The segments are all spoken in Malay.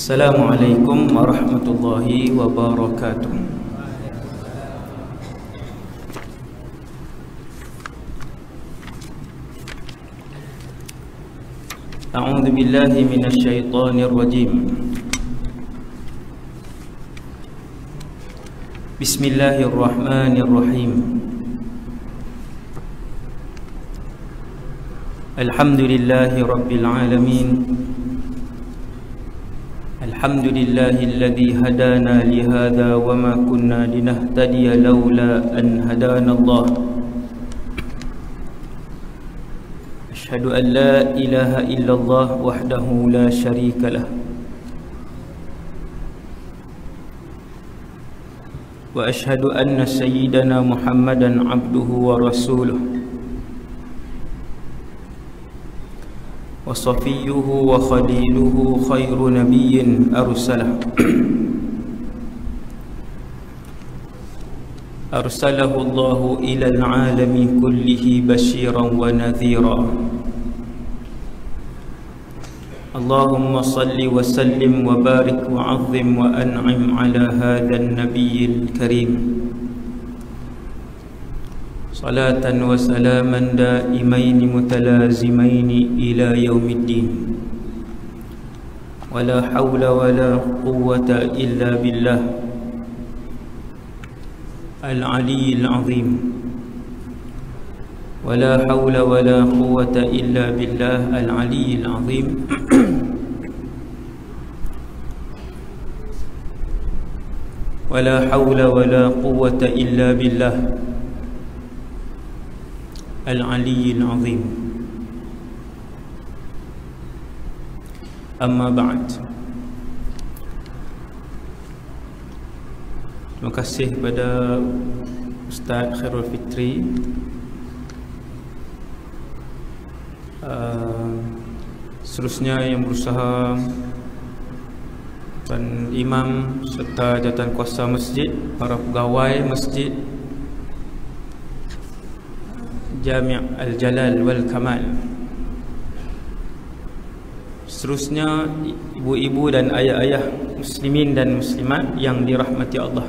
Assalamualaikum warahmatullahi wabarakatuh. A'udzu billahi minasy syaithanir rajim. Bismillahirrahmanirrahim. Alhamdulillahi rabbil alamin. Alhamdulillahilladzi hadana lihada wa ma kunna linahtadiya laula an hadana Allah. Asyhadu an la ilaha illallah wahdahu la syarika lah. Wa asyhadu anna sayyidana Muhammadan abduhu wa rasuluh. Wa safiyyuhu wa khaliluhu khairu nabiyyin arsalah. Arsalahu Allahu ilal alami kullihi basyiran wa nadhira. Allahumma salli wa sallim wa barik wa azim wa an'im ala hadhan nabiyyil karim. Salatan wa salaman daimaini mutalazimaini ila yaumiddin. Wala hawla wala quwwata illa billah al-aliyyil azim. Wala hawla wala quwwata illa billah al-aliyyil azim. Wala hawla wala quwwata illa billah al-aliyyil azim. Amma ba'd. Terima kasih kepada Ustaz Khairul Fitri seterusnya yang berusaha, dan imam serta jawatan kuasa masjid, para pegawai masjid Jami' Al-Jalal wal Kamal, seterusnya ibu-ibu dan ayah-ayah muslimin dan muslimat yang dirahmati Allah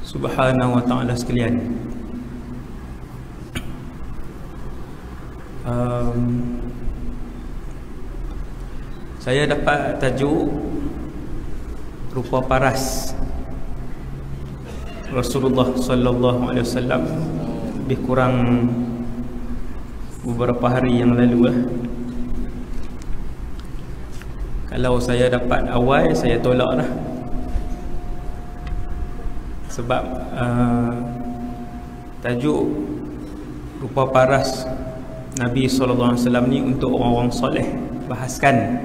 Subhanahu wa ta'ala sekalian. Saya dapat tajuk rupa paras Rasulullah sallallahu alaihi wasallam lebih kurang beberapa hari yang lalu lah. Kalau saya dapat awal, saya tolak lah. Sebab tajuk rupa paras Nabi SAW ni untuk orang-orang soleh, bahaskan.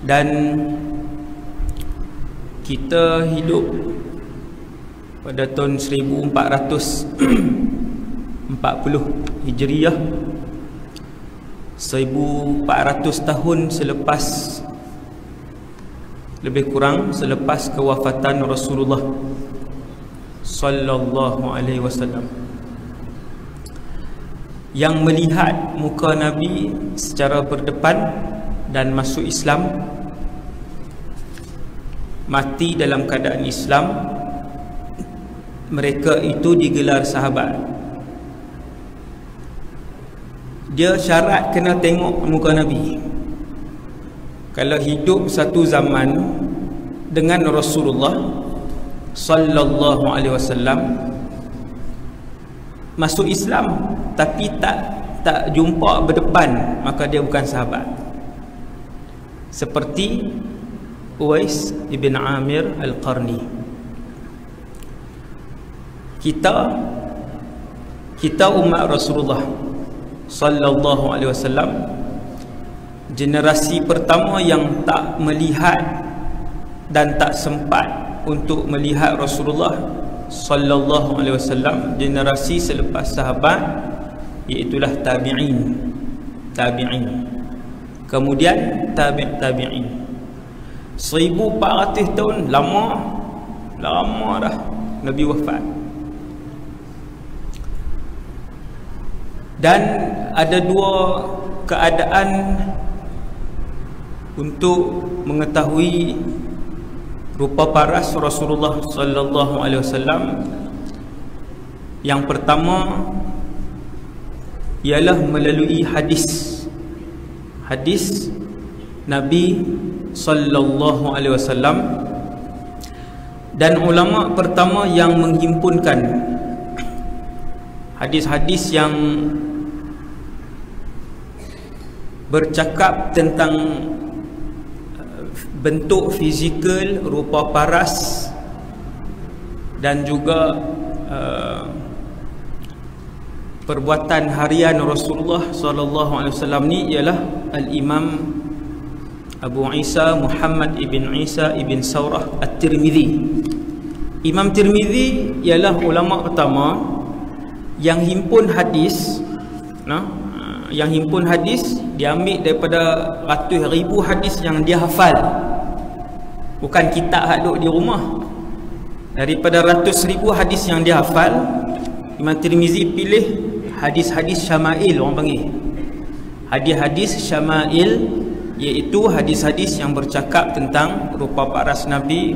Dan kita hidup pada tahun 1440 Hijriah, 1400 tahun selepas, lebih kurang selepas kewafatan Rasulullah sallallahu alaihi wasallam. Yang melihat muka Nabi secara berdepan dan masuk Islam, mati dalam keadaan Islam, mereka itu digelar sahabat. Dia syarat kena tengok muka Nabi. Kalau hidup satu zaman dengan Rasulullah sallallahu alaihi wasallam, masuk Islam tapi tak jumpa berdepan, maka dia bukan sahabat. Seperti Uwais ibn Amir Al-Qarni. Kita umat Rasulullah sallallahu alaihi wasallam, generasi pertama yang tak melihat dan tak sempat untuk melihat Rasulullah sallallahu alaihi wasallam, generasi selepas sahabat, iaitulah tabi'in. Kemudian tabi'in. 1400 tahun, lama dah Nabi wafat. Dan ada dua keadaan untuk mengetahui rupa paras Rasulullah sallallahu alaihi wasallam, yang pertama ialah melalui hadis Nabi sallallahu alaihi wasallam. Dan ulama pertama yang menghimpunkan hadis-hadis yang bercakap tentang bentuk fizikal, rupa paras, dan juga perbuatan harian Rasulullah sallallahu alaihi wasallam ni ialah Al-Imam Abu Isa Muhammad ibn Isa ibn Saurah At-Tirmidzi. Imam Tirmidzi ialah ulama pertama yang himpun hadis, yang himpun hadis, dia ambil daripada ratus ribu hadis yang dia hafal, bukan kitab hak duk di rumah. Daripada ratus ribu hadis yang dia hafal, Imam Tirmidzi pilih hadis-hadis syama'il, orang panggil hadis-hadis syama'il, iaitu hadis-hadis yang bercakap tentang rupa paras Nabi,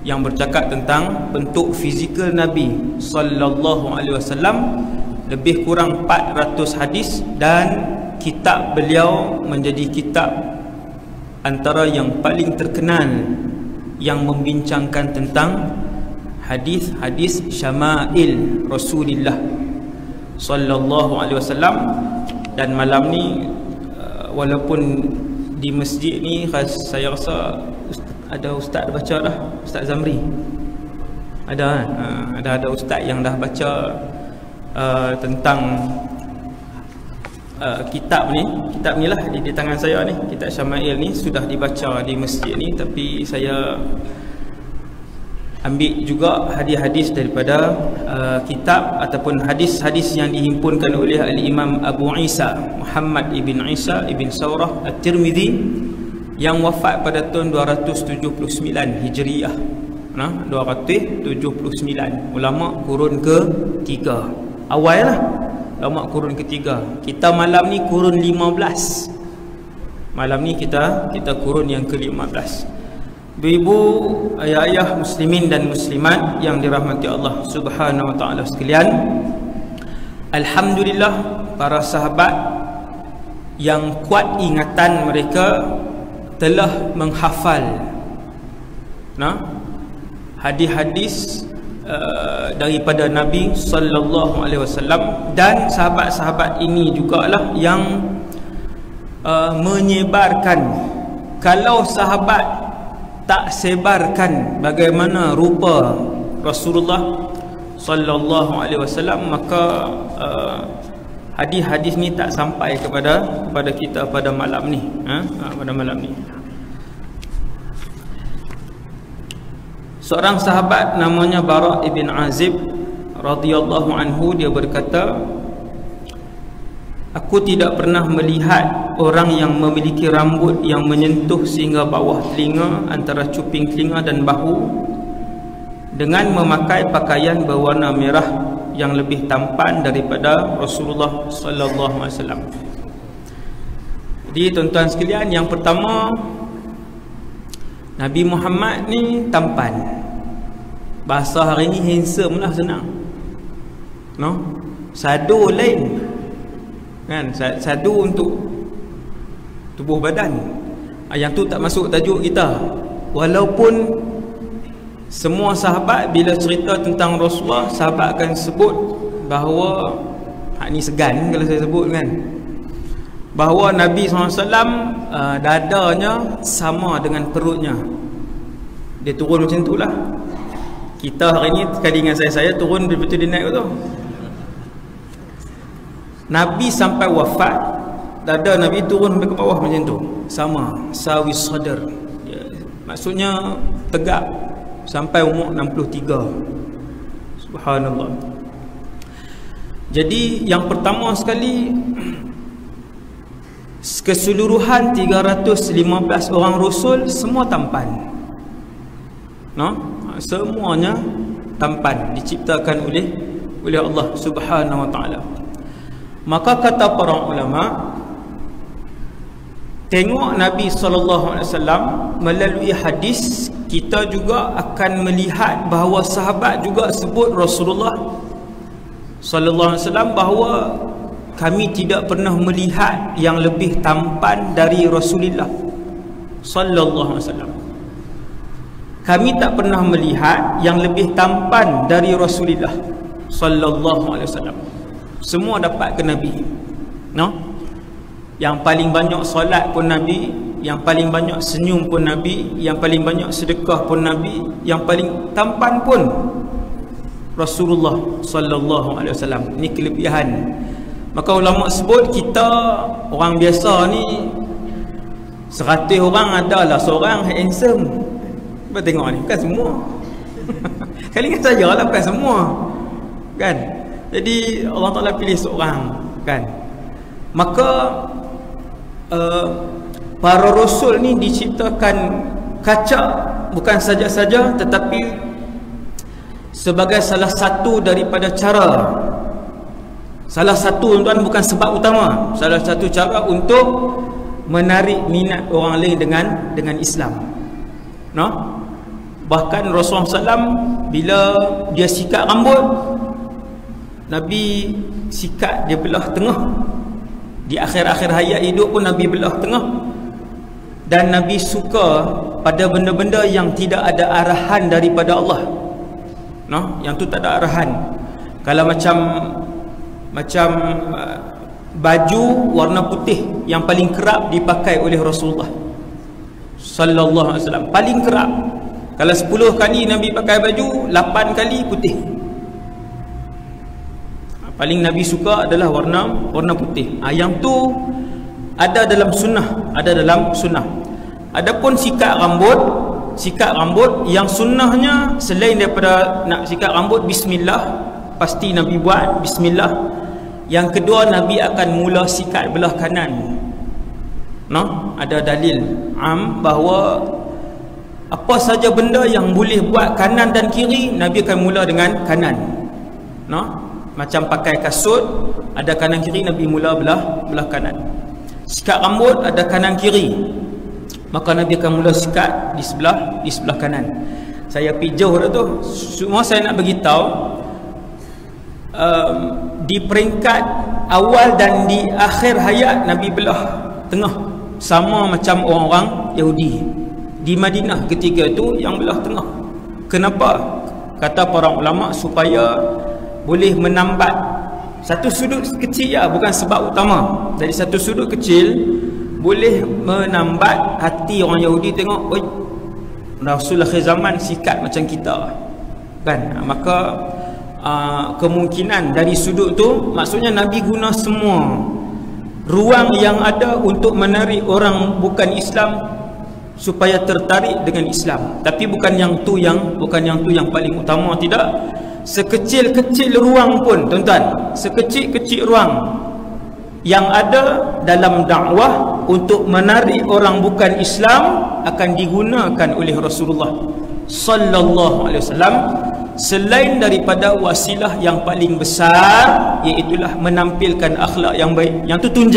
yang bercakap tentang bentuk fizikal Nabi sallallahu alaihi wasallam. Lebih kurang 400 hadis, dan kitab beliau menjadi kitab antara yang paling terkenal yang membincangkan tentang hadis-hadis syama'il Rasulullah sallallahu alaihi wasallam. Dan malam ni walaupun di masjid ni saya rasa ada ustaz baca dah, Ustaz Zamri ada ustaz yang dah baca tentang kitab ni lah di tangan saya ni, kitab Syama'il ni sudah dibaca di masjid ni. Tapi saya ambil juga hadis-hadis daripada kitab ataupun hadis-hadis yang dihimpunkan oleh Al-Imam Abu Isa Muhammad ibn Isa ibn Saurah At-Tirmidzi yang wafat pada tahun 279 Hijriah. 279, ulama kurun ke-3 awal lah, ulama kurun ke-3. Kita malam ni kurun 15. Malam ni kita kurun yang ke-15. Ibu, ayah-ayah muslimin dan muslimat yang dirahmati Allah Subhanahu wa taala sekalian, alhamdulillah para sahabat yang kuat ingatan mereka telah menghafal hadis-hadis daripada Nabi sallallahu alaihi wasallam. Dan sahabat-sahabat ini jugalah yang menyebarkan. Kalau sahabat tak sebarkan bagaimana rupa Rasulullah sallallahu alaihi wasallam, maka hadis-hadis ni tak sampai kepada kita pada malam ni, pada malam ni. Seorang sahabat namanya Bara' ibn Azib radhiyallahu anhu, dia berkata, aku tidak pernah melihat orang yang memiliki rambut yang menyentuh sehingga bawah telinga, antara cuping telinga dan bahu, dengan memakai pakaian berwarna merah yang lebih tampan daripada Rasulullah sallallahu alaihi wasallam. Jadi tuan-tuan sekalian, yang pertama, Nabi Muhammad ni tampan. Bahasa hari ni handsome lah, senang. Sadu lain kan, sadu untuk tubuh badan. Yang tu tak masuk tajuk kita. Walaupun semua sahabat bila cerita tentang Rasulullah, sahabat akan sebut bahawa hak ni segan kalau saya sebut kan, bahawa Nabi SAW dadanya sama dengan perutnya. Dia turun macam tu lah. Kita hari ni sekali dengan saya turun betul-betul dia naik tu. Nabi sampai wafat, dada Nabi turun sampai ke bawah macam tu, sama, sawi sadar, maksudnya tegak sampai umur 63. Subhanallah. Jadi yang pertama sekali, keseluruhan 315 orang Rasul semua tampan. Semuanya tampan, diciptakan oleh Allah Subhanahu wa taala. Maka kata para ulama, tengok Nabi SAW melalui hadis, kita juga akan melihat bahawa sahabat juga sebut Rasulullah SAW bahawa kami tidak pernah melihat yang lebih tampan dari Rasulullah sallallahu alaihi wasallam. Kami tak pernah melihat yang lebih tampan dari Rasulullah sallallahu alaihi wasallam. Semua dapat ke Nabi. No? Yang paling banyak solat pun Nabi, yang paling banyak senyum pun Nabi, yang paling banyak sedekah pun Nabi, yang paling tampan pun Rasulullah sallallahu alaihi wasallam. Ini kelebihan. Maka ulama sebut kita orang biasa ni 100 orang adalah seorang handsome. Cuba tengok ni, kan semua. Kali kan saja lah, bukan semua. Kan? Jadi Allah Ta'ala pilih seorang, kan? Maka para rasul ni diciptakan kacak, bukan saja-saja, tetapi sebagai salah satu daripada cara, salah satu tuan, bukan sebab utama, salah satu cara untuk menarik minat orang lain dengan Islam. No? Bahkan Rasulullah SAW bila dia sikat rambut, Nabi sikat dia belah tengah. Di akhir-akhir hayat hidup pun Nabi belah tengah. Dan Nabi suka pada benda-benda yang tidak ada arahan daripada Allah. No? Yang tu tak ada arahan. Kalau macam baju warna putih yang paling kerap dipakai oleh Rasulullah sallallahu alaihi wasallam, paling kerap. Kalau 10 kali Nabi pakai baju, 8 kali putih. Paling Nabi suka adalah warna putih. Yang tu ada dalam sunnah, ada dalam sunnah. Adapun sikat rambut yang sunnahnya, selain daripada nak sikat rambut, bismillah, pasti Nabi buat bismillah. Yang kedua, Nabi akan mula sikat belah kanan. No? Ada dalil bahawa apa saja benda yang boleh buat kanan dan kiri, Nabi akan mula dengan kanan. No? Macam pakai kasut, ada kanan kiri, Nabi mula belah kanan. Sikat rambut ada kanan kiri, maka Nabi akan mula sikat di sebelah kanan. Saya pergi jauh dah tu. Semua saya nak beritahu, di peringkat awal dan di akhir hayat Nabi belah tengah, sama macam orang-orang Yahudi di Madinah ketika itu yang belah tengah. Kenapa? Kata para ulama, supaya boleh menambat satu sudut kecil, ya, bukan sebab utama. Dari satu sudut kecil boleh menambat hati orang Yahudi, tengok, oi, Rasul akhir zaman sikat macam kita, kan? Maka kemungkinan dari sudut tu, maksudnya Nabi guna semua ruang yang ada untuk menarik orang bukan Islam supaya tertarik dengan Islam. Tapi bukan yang tu yang paling utama, tidak. Sekecil-kecil ruang pun, tuan-tuan, sekecil-kecil ruang yang ada dalam dakwah untuk menarik orang bukan Islam akan digunakan oleh Rasulullah sallallahu alaihi wasallam, selain daripada wasilah yang paling besar, iaitulah menampilkan akhlak yang baik. Yang tu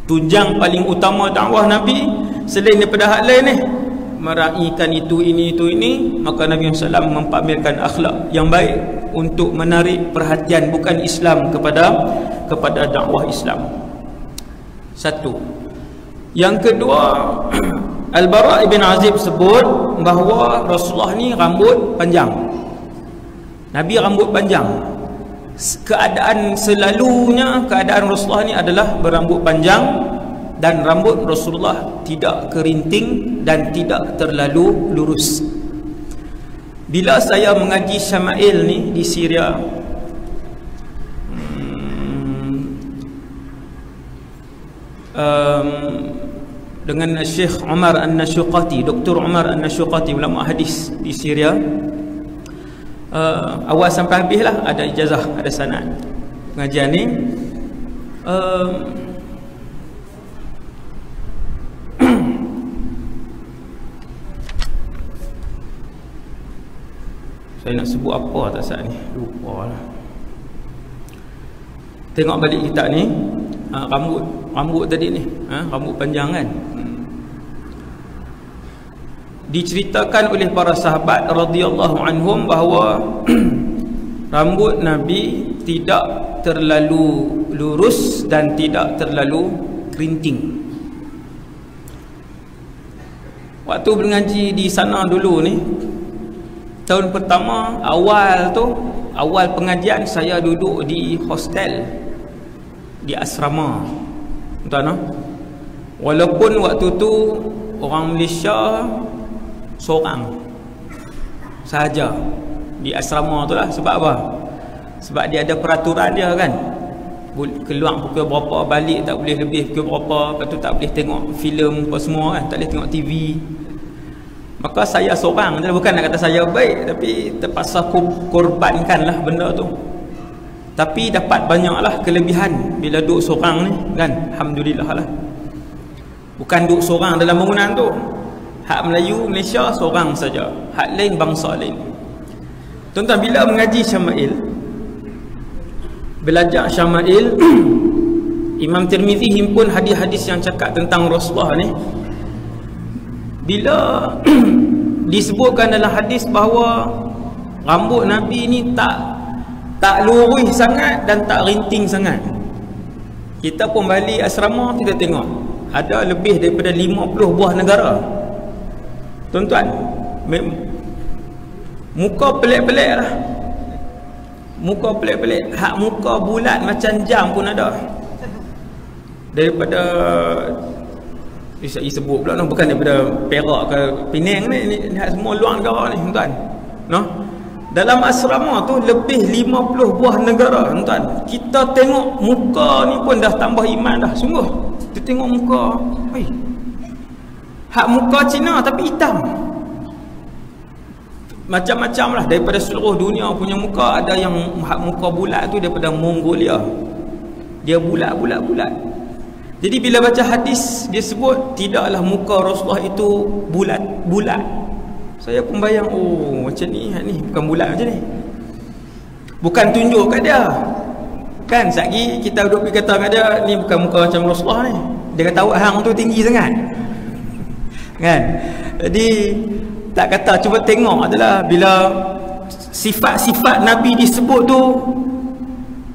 tunjang paling utama dakwah Nabi, selain daripada hal lain ni, meraihkan itu ini, maka Nabi SAW mempamerkan akhlak yang baik untuk menarik perhatian bukan Islam kepada dakwah Islam. Satu. Yang kedua, Al-Bara' ibn Azib sebut bahawa Rasulullah ni rambut panjang. Nabi rambut panjang. Keadaan selalunya, keadaan Rasulullah ni adalah berambut panjang, dan rambut Rasulullah tidak kerinting dan tidak terlalu lurus. Bila saya mengaji Syama'il ni di Syria, dengan Syekh Umar An-Nashuqati, Dr. Umar An-Nashuqati, ulama hadis di Syria, awal sampai habis lah, ada ijazah, ada sanad pengajian ni. Saya nak sebut apa tak saat ni, lupa lah. Tengok balik kitab ni. rambut tadi ni, rambut panjang kan. Diceritakan oleh para sahabat radhiyallahu anhum bahawa rambut Nabi tidak terlalu lurus dan tidak terlalu kerinting. Waktu mengaji di sana dulu ni, tahun pertama awal pengajian saya duduk di hostel di asrama. Tuan-tuan, walaupun waktu tu orang Malaysia seorang sahaja di asrama tu lah. Sebab apa? Sebab dia ada peraturan dia kan, keluar pukul berapa, balik tak boleh lebih pukul berapa, lepas tu tak boleh tengok filem apa semua kan, tak boleh tengok TV. Maka saya seorang je, bukan nak kata saya baik, tapi terpaksa korbankan lah benda tu. Tapi dapat banyaklah kelebihan bila duduk seorang ni kan, alhamdulillah lah. Bukan duduk seorang dalam bangunan tu, hak Melayu Malaysia seorang saja, hak lain bangsa lain. Tuan-tuan, bila mengaji Syama'il, belajar Syama'il, Imam Tirmizi himpun hadis-hadis yang cakap tentang Rasulullah ni. Bila disebutkan dalam hadis bahawa rambut Nabi ni tak lurus sangat dan tak rinting sangat. Kita pun balik asrama, kita tengok ada lebih daripada 50 buah negara. Tuan-tuan, muka pelik-pelik lah. Muka pelik-pelik. Hak muka bulat macam jam pun ada. Daripada saya sebut pula, bukan daripada Perak ke Penang ni semua luar negara ni, tuan-tuan. Dalam asrama tu lebih 50 buah negara, tuan-tuan. Kita tengok muka ni pun dah tambah iman dah, sungguh. Kita tengok muka, hak muka Cina tapi hitam. Macam-macam lah, daripada seluruh dunia punya muka. Ada yang hak muka bulat tu daripada Mongolia, dia bulat. Jadi bila baca hadis, dia sebut tidaklah muka Rasulullah itu bulat. Saya pun bayang, macam ni bukan bulat macam ni. Bukan tunjuk kat dia kan, sekali kita duduk pergi kata kat dia, ni bukan muka macam Rasulullah ni. Dia kata awak hang tu tinggi sangat kan. Jadi tak kata, cuba tengok adalah bila sifat-sifat Nabi disebut tu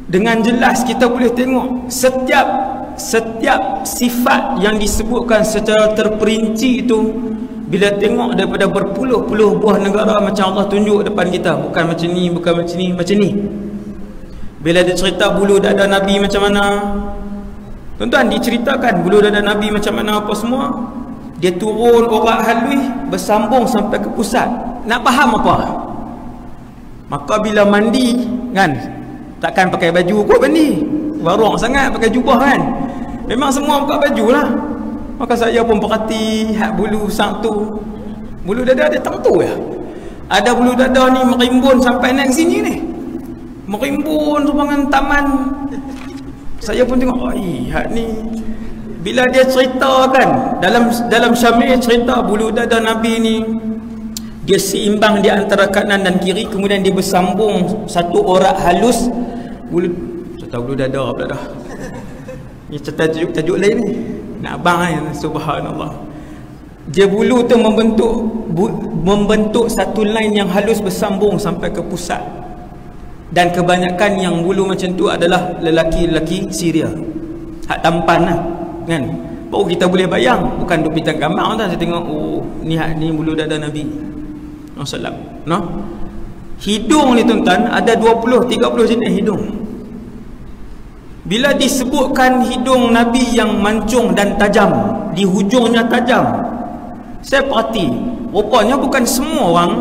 dengan jelas, kita boleh tengok setiap sifat yang disebutkan secara terperinci itu. Bila tengok daripada berpuluh-puluh buah negara, macam Allah tunjuk depan kita, bukan macam ni, bukan macam ni, macam ni. Bila dia cerita bulu dada Nabi macam mana, tuan-tuan, diceritakan bulu dada Nabi macam mana apa semua. Dia turun orak halus, bersambung sampai ke pusat. Nak faham apa? Maka bila mandi kan, takkan pakai baju kot mandi, warung sangat pakai jubah kan. Memang semua buka baju lah. Maka saya pun perhati hak bulu sang tu. Bulu dada dia tentu ya. Ada bulu dada ni merimbun sampai naik sini ni. Merimbun ruangan taman. Saya pun tengok, hak ni. Bila dia ceritakan dalam Syamil cerita bulu dada Nabi ni, dia seimbang di antara kanan dan kiri, kemudian dia bersambung satu orak halus. Cerita bulu dada pula dah. Ni cerita tajuk lain ni. Nak abang kan, subhanallah. Dia bulu tu membentuk satu line yang halus bersambung sampai ke pusat. Dan kebanyakan yang bulu macam tu adalah lelaki-lelaki Syria. Hak tampan lah kan. Baru kita boleh bayang, bukan duk bintang gambar kan. Saya tengok, ni bulu dada Nabi SAW. Hidung ni tuan-tuan, ada 20-30 jenis hidung. Bila disebutkan hidung Nabi yang mancung dan tajam, di hujungnya tajam, saya perhati, rupanya bukan semua orang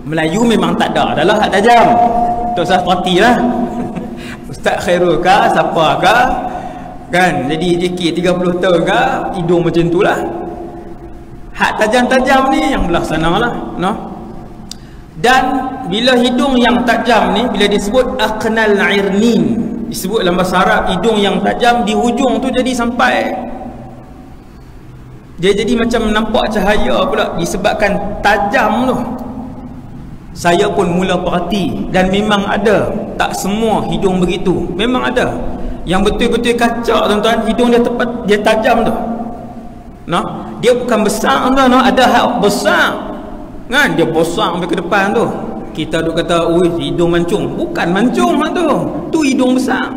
Melayu memang tak ada adalah hak tajam. Tak saya perhatilah. Ustaz Khairul kah, siapa kah kan, jadi JK 30 tahun kah, hidung macam tu lah. Hak tajam-tajam ni yang belah sana lah, Dan bila hidung yang tajam ni, bila disebut aqnal irnin, disebut dalam bahasa Arab, hidung yang tajam di hujung tu jadi sampai, dia jadi macam nampak cahaya pula disebabkan tajam tu. Saya pun mula perhati, dan memang ada, tak semua hidung begitu, memang ada. yang betul-betul kacak tuan-tuan, hidung dia tepat, dia tajam tu. Dia bukan besar tuan-tuan, ada hak besar. Kan dia besar sampai ke depan tu. Kita duk kata, "Oi, hidung mancung." Bukan mancung tu. Tu hidung besar.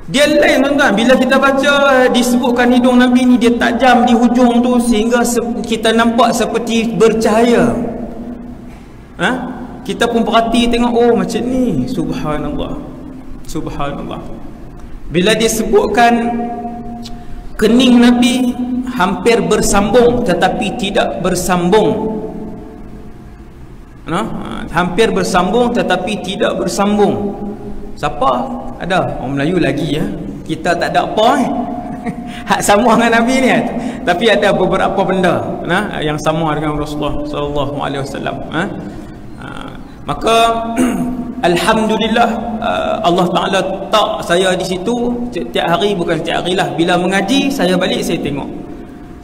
Dia lain tuan-tuan. Bila kita baca disebutkan hidung Nabi ni dia tajam di hujung tu sehingga kita nampak seperti bercahaya. Kita pun perhati tengok, oh macam ni. Subhanallah. Subhanallah. Bila disebutkan kening Nabi hampir bersambung tetapi tidak bersambung. Hampir bersambung tetapi tidak bersambung. Siapa? Ada orang Melayu lagi ya. Kita tak ada apa hak sama dengan Nabi ni. Tapi ada beberapa benda yang sama dengan Rasulullah sallallahu alaihi wasallam. Maka alhamdulillah Allah Taala tak saya di situ setiap hari, bukan setiap hari lah. Bila mengaji saya balik saya tengok.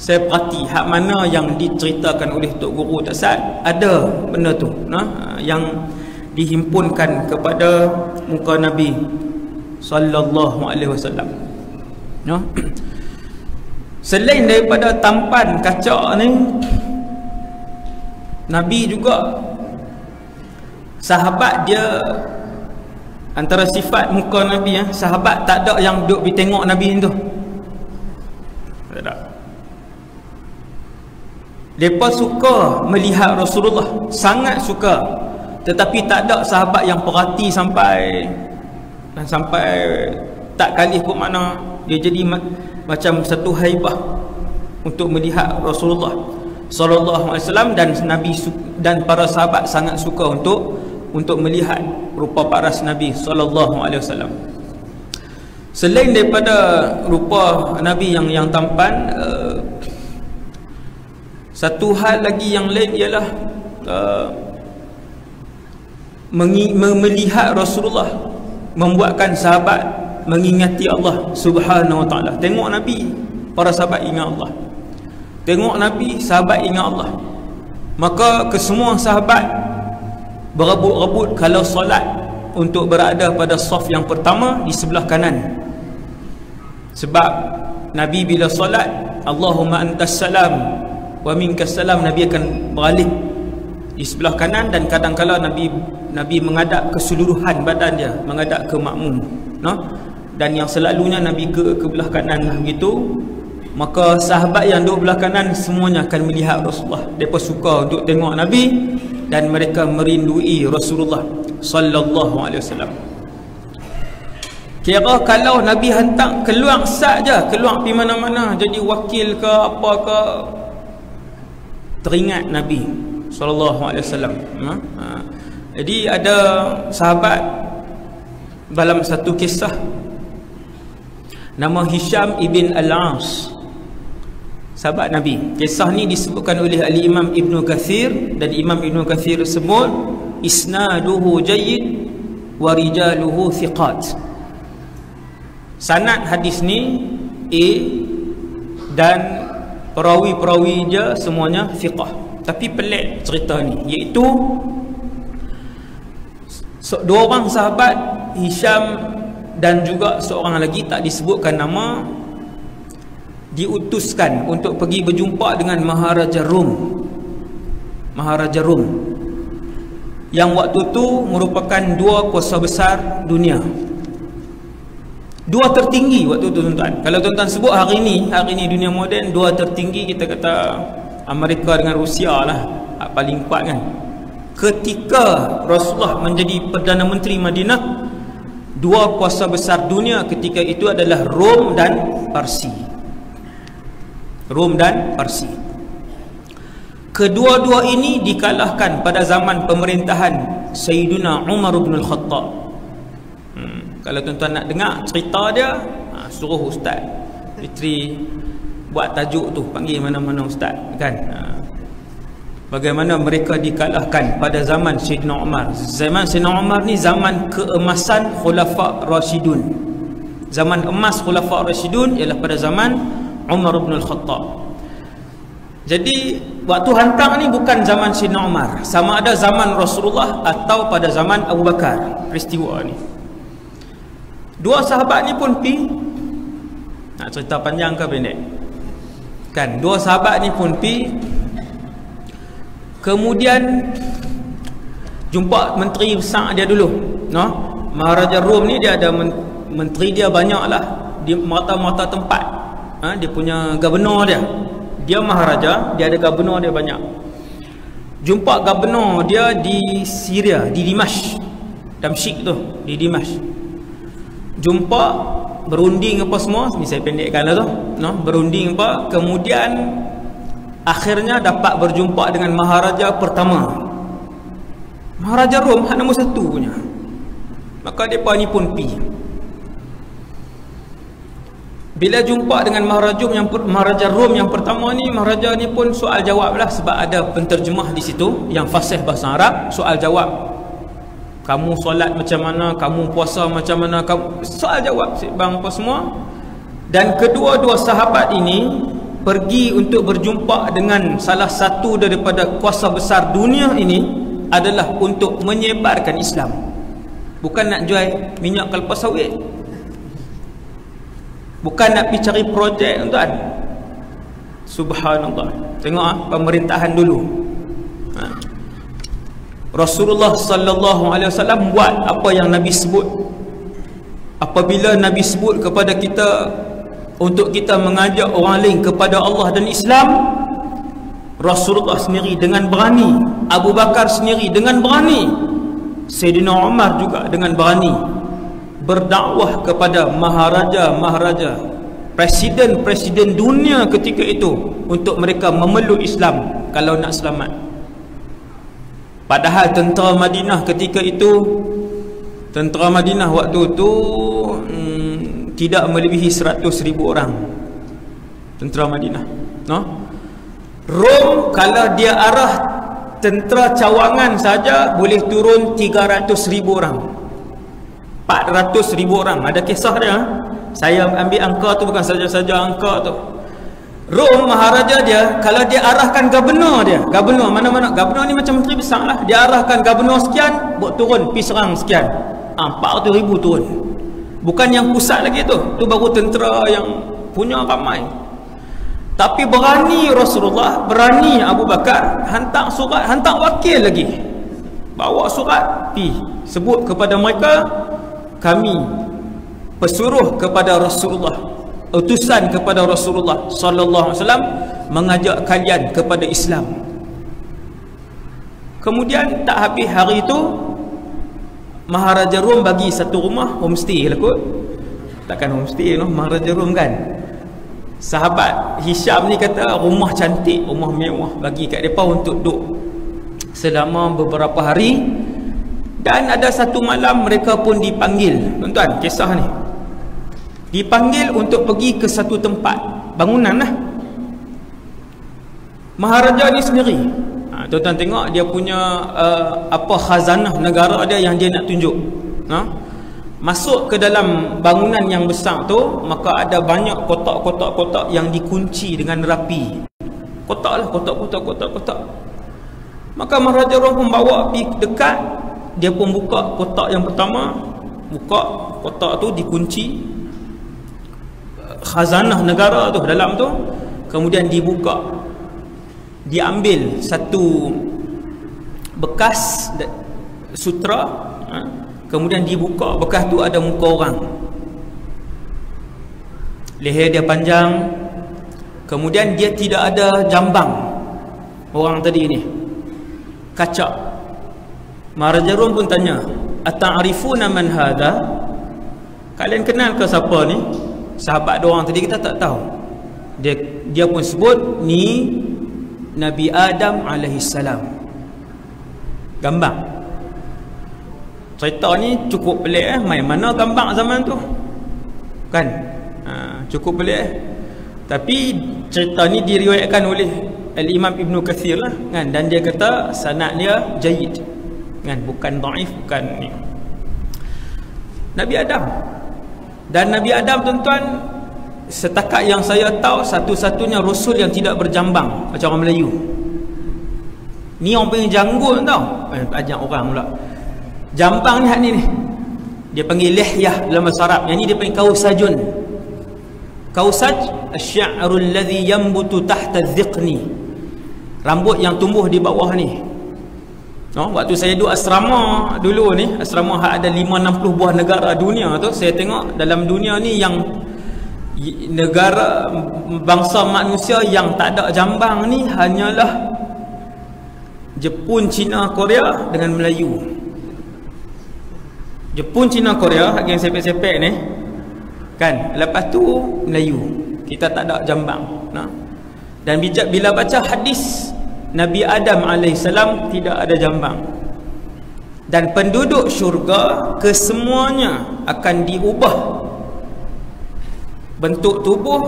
Saya perhati hak mana yang diceritakan oleh Tok Guru Taksat, ada benda tu yang dihimpunkan kepada muka Nabi sallallahu alaihi wasallam. Selain daripada tampan kacak ni, Nabi juga sahabat dia, antara sifat muka Nabi sahabat tak ada yang duduk pergi tengok Nabi tu. Tak ada. Mereka suka melihat Rasulullah, sangat suka. Tetapi tak ada sahabat yang perhati sampai tak kali kot mana dia jadi macam satu haibah untuk melihat Rasulullah sallallahu alaihi wasallam, dan Nabi dan para sahabat sangat suka untuk melihat rupa paras Nabi sallallahu alaihi wasallam. Selain daripada rupa Nabi yang tampan, satu hal lagi yang lain ialah melihat Rasulullah membuatkan sahabat mengingati Allah Subhanahu wa taala. Tengok Nabi, para sahabat ingat Allah. Tengok Nabi, sahabat ingat Allah. Maka kesemua sahabat berebut-rebut kalau solat untuk berada pada saf yang pertama di sebelah kanan. Sebab Nabi bila solat, Allahumma antas salam wa minkas salam, Nabi akan beralih di sebelah kanan, dan kadang-kala Nabi menghadap keseluruhan badan dia, menghadap ke makmum, dan yang selalunya Nabi ke belah kanan lah begitu. Maka sahabat yang duduk belah kanan semuanya akan melihat Rasulullah. Mereka suka untuk tengok Nabi dan mereka merindui Rasulullah sallallahu alaihi wasallam. Kira kalau Nabi hantar keluar saja, keluar pergi mana-mana jadi wakil ke apa ke, teringat Nabi sallallahu alaihi wasallam. Jadi ada sahabat dalam satu kisah nama Hisham ibn Al-As, sahabat Nabi. Kisah ni disebutkan oleh Al-Imam Ibn Kathir, dan Imam Ibn Kathir sebut isnaduhu jayyid wa rijaluhu thiqat. Sanad hadis ni A, dan perawi-perawi dia semuanya thiqah. Tapi pelik cerita ni, iaitu dua orang sahabat, Hisham dan juga seorang lagi tak disebutkan nama, diutuskan untuk pergi berjumpa dengan Maharaja Rum. Maharaja Rum yang waktu tu merupakan dua kuasa besar dunia, dua tertinggi waktu tu tuan-tuan. Kalau tuan-tuan sebut hari ni dunia moden, dua tertinggi kita kata Amerika dengan Rusia lah, paling kuat kan. Ketika Rasulullah menjadi Perdana Menteri Madinah, dua kuasa besar dunia ketika itu adalah Rom dan Parsi. Rom dan Parsi. Kedua-dua ini dikalahkan pada zaman pemerintahan Sayyidina Umar bin Al-Khattab. Kalau tuan-tuan nak dengar cerita dia, suruh Ustaz Fitri buat tajuk tu, panggil mana-mana Ustaz kan. Bagaimana mereka dikalahkan pada zaman Sayyidina Umar. Zaman Sayyidina Umar ni zaman keemasan Khulafa' Rashidun. Zaman emas Khulafa' Rashidun ialah pada zaman Umar bin Al-Khattab. Jadi waktu hantar ni bukan zaman Sayyidina Umar, sama ada zaman Rasulullah atau pada zaman Abu Bakar peristiwa ni. Dua sahabat ni pun pi. Nak cerita panjang ke pendek? Kan, dua sahabat ni pun pi. Kemudian jumpa menteri besar dia dulu, no? Maharaja Rom ni dia ada menteri dia banyak lah di mata-mata tempat. Dia punya gubernur dia maharaja, dia ada gubernur dia banyak. Jumpa gubernur dia di Syria, di Dimashq, Damsyik tu, di Dimashq. Jumpa, berunding apa semua, ni saya pendekkan lah tu, no? Berunding apa, kemudian akhirnya dapat berjumpa dengan maharaja pertama, Maharaja Rom, hak nombor 1 punya. Maka mereka ni pun pi. Bila jumpa dengan Maharaja Rom yang pertama ni, maharaja ni pun soal jawab lah, sebab ada penterjemah di situ yang fasih bahasa Arab. Soal jawab, kamu solat macam mana, kamu puasa macam mana, kamu soal jawab bang apa semua. Dan kedua-dua sahabat ini pergi untuk berjumpa dengan salah satu daripada kuasa besar dunia ini, adalah untuk menyebarkan Islam. Bukan nak jual minyak kelapa sawit, bukan nak pergi cari projek, tuan. Subhanallah. Tengok pemerintahan dulu. Rasulullah sallallahu alaihi wasallam buat apa yang Nabi sebut. Apabila Nabi sebut kepada kita untuk kita mengajak orang lain kepada Allah dan Islam, Rasulullah sendiri dengan berani, Abu Bakar sendiri dengan berani, Sayyidina Umar juga dengan berani berdakwah kepada maharaja-maharaja, presiden-presiden dunia ketika itu, untuk mereka memeluk Islam kalau nak selamat. Padahal tentera Madinah ketika itu, tentera Madinah waktu itu tidak melebihi 100,000 orang tentera Madinah, no? Rom kalau dia arah tentera cawangan saja boleh turun 300,000 orang, 400,000 orang. Ada kisah dia. Saya ambil angka tu bukan saja-saja angka tu. Rom, maharaja dia, kalau dia arahkan gubernur dia, gubernur mana-mana, gubernur ni macam menteri besar lah, dia arahkan gubernur sekian, buat turun, pergi serang sekian, 400,000 turun. Bukan yang pusat lagi tu baru tentera yang punya ramai. Tapi berani Rasulullah, berani Abu Bakar, hantar surat, hantar wakil lagi, bawa surat, pi sebut kepada mereka, kami pesuruh kepada Rasulullah, utusan kepada Rasulullah sallallahu alaihi wasallam, mengajak kalian kepada Islam. Kemudian tak habis hari itu, Maharaja Rom bagi satu rumah, homestay lah kot. Takkan homestay no, Maharaja Rom kan. Sahabat Hisham ni kata rumah cantik, rumah mewah, bagi kat mereka untuk duduk selama beberapa hari. Dan ada satu malam mereka pun dipanggil, tuan-tuan, kisah ni dipanggil untuk pergi ke satu tempat bangunan lah. Maharaja ni sendiri, tuan-tuan tengok dia punya apa khazanah negara dia yang dia nak tunjuk. Masuk ke dalam bangunan yang besar tu, maka ada banyak kotak-kotak-kotak yang dikunci dengan rapi. Kotak lah, kotak. Maka Maharaja Rom pun bawa pergi dekat, dia pun buka kotak yang pertama, buka kotak tu, dikunci khazanah negara tu dalam tu. Kemudian dibuka, diambil satu bekas sutra, kemudian dibuka, bekas tu ada muka orang, leher dia panjang, kemudian dia tidak ada jambang orang tadi ni, kacak. Maharaja Rom pun tanya, ata'rifuna man hadha, kalian kenal ke siapa ni? Sahabat dia orang tadi kita tak tahu. Dia pun sebut, ni Nabi Adam alaihissalam. Gambar. Cerita ni cukup pelik main mana gambar zaman tu kan. Cukup pelik tapi cerita ni diriwayatkan oleh Al-Imam Ibn Kathir lah kan, dan dia kata sanad dia jayyid kan, bukan dhaif, bukan ni. Nabi Adam, dan Nabi Adam tuan-tuan, setakat yang saya tahu, satu-satunya rasul yang tidak berjambang macam orang Melayu. Ni orang panggil janggut tau, ajak orang pula. Jambang ni hak ni. Dia panggil lihyah dalam bahasa Arab. Yang ni dia panggil kausajun. Kausaj asy-sya'ru alladhi yanbutu tahta adh-dhiqni. Rambut yang tumbuh di bawah ni. Waktu saya duduk asrama dulu ni, asrama ada 5-60 buah negara dunia tu, saya tengok dalam dunia ni yang negara bangsa manusia yang tak ada jambang ni hanyalah Jepun, China, Korea dengan Melayu. Jepun, China, Korea yang sepek-sepek ni kan, lepas tu Melayu. Kita tak ada jambang. Dan bila baca hadis Nabi Adam AS tidak ada jambang. Dan penduduk syurga kesemuanya akan diubah bentuk tubuh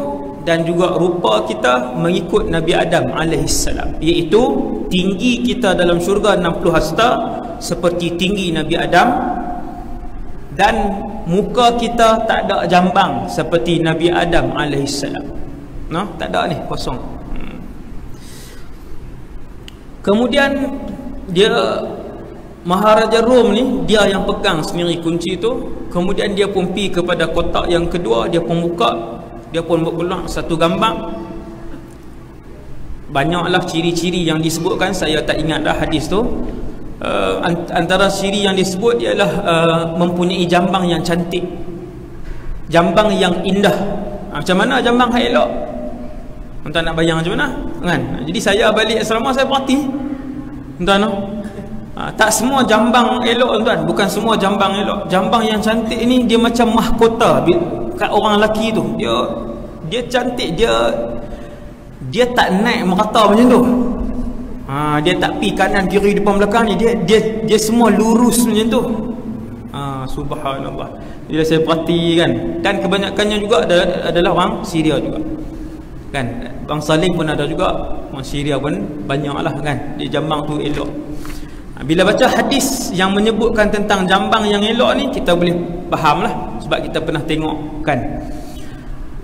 dan juga rupa kita mengikut Nabi Adam AS, iaitu tinggi kita dalam syurga 60 hasta seperti tinggi Nabi Adam, dan muka kita tak ada jambang seperti Nabi Adam AS. Tak ada ni, kosong. Kemudian dia Maharaja Rom ni, dia yang pegang sendiri kunci tu. Kemudian dia pun pergi kepada kotak yang kedua, dia pun buka, dia pun keluar satu gambar. Banyaklah ciri-ciri yang disebutkan, saya tak ingat dah hadis tu. Antara ciri yang disebut ialah mempunyai jambang yang cantik, jambang yang indah. Macam mana jambang yang elok? Tuan nak bayang macam mana kan? Jadi saya balik asrama, saya perhati tuan, tak semua jambang elok tuan, bukan semua jambang elok. Jambang yang cantik ni dia macam mahkota kat orang lelaki tu. Dia cantik, dia tak naik merata macam tu. Dia tak pi kanan kiri depan belakang ni, dia semua lurus macam tu. Subhanallah. Bila saya perhati kan, dan kebanyakannya juga adalah orang Syria juga kan. Bang Salim pun ada juga, orang Syria pun banyaklah kan. Dia jambang tu elok. Bila baca hadis yang menyebutkan tentang jambang yang elok ni, kita boleh faham lah, sebab kita pernah tengok kan.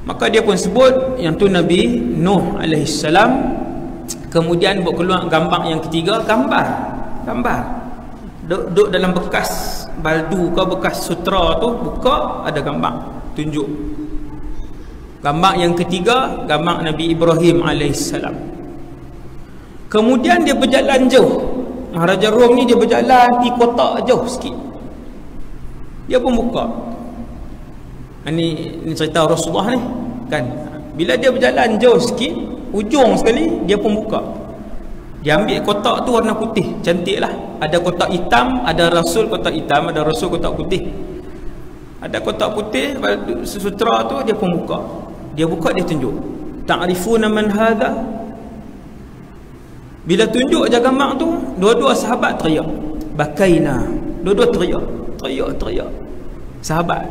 Maka dia pun sebut yang tu Nabi Nuh AS. Kemudian buat keluar gambar yang ketiga, gambar duduk dalam bekas baldu ke bekas sutra tu, buka ada gambar tunjuk. Gambar yang ketiga, gambar Nabi Ibrahim AS. Kemudian dia berjalan jauh. Raja Rom ni dia berjalan di kotak jauh sikit, dia pun buka. Ini cerita Rasulullah ni kan. Bila dia berjalan jauh sikit, ujung sekali dia pun buka. Dia ambil kotak tu warna putih, cantik lah. Ada kotak hitam, ada Rasul kotak hitam, ada Rasul kotak putih. Ada kotak putih, sutra tu dia pun buka. Dia buka, dia tunjuk, ta'rifuna man hadha. Bila tunjuk je gambar tu, dua-dua sahabat teriak, bakaina. Dua-dua teriak sahabat.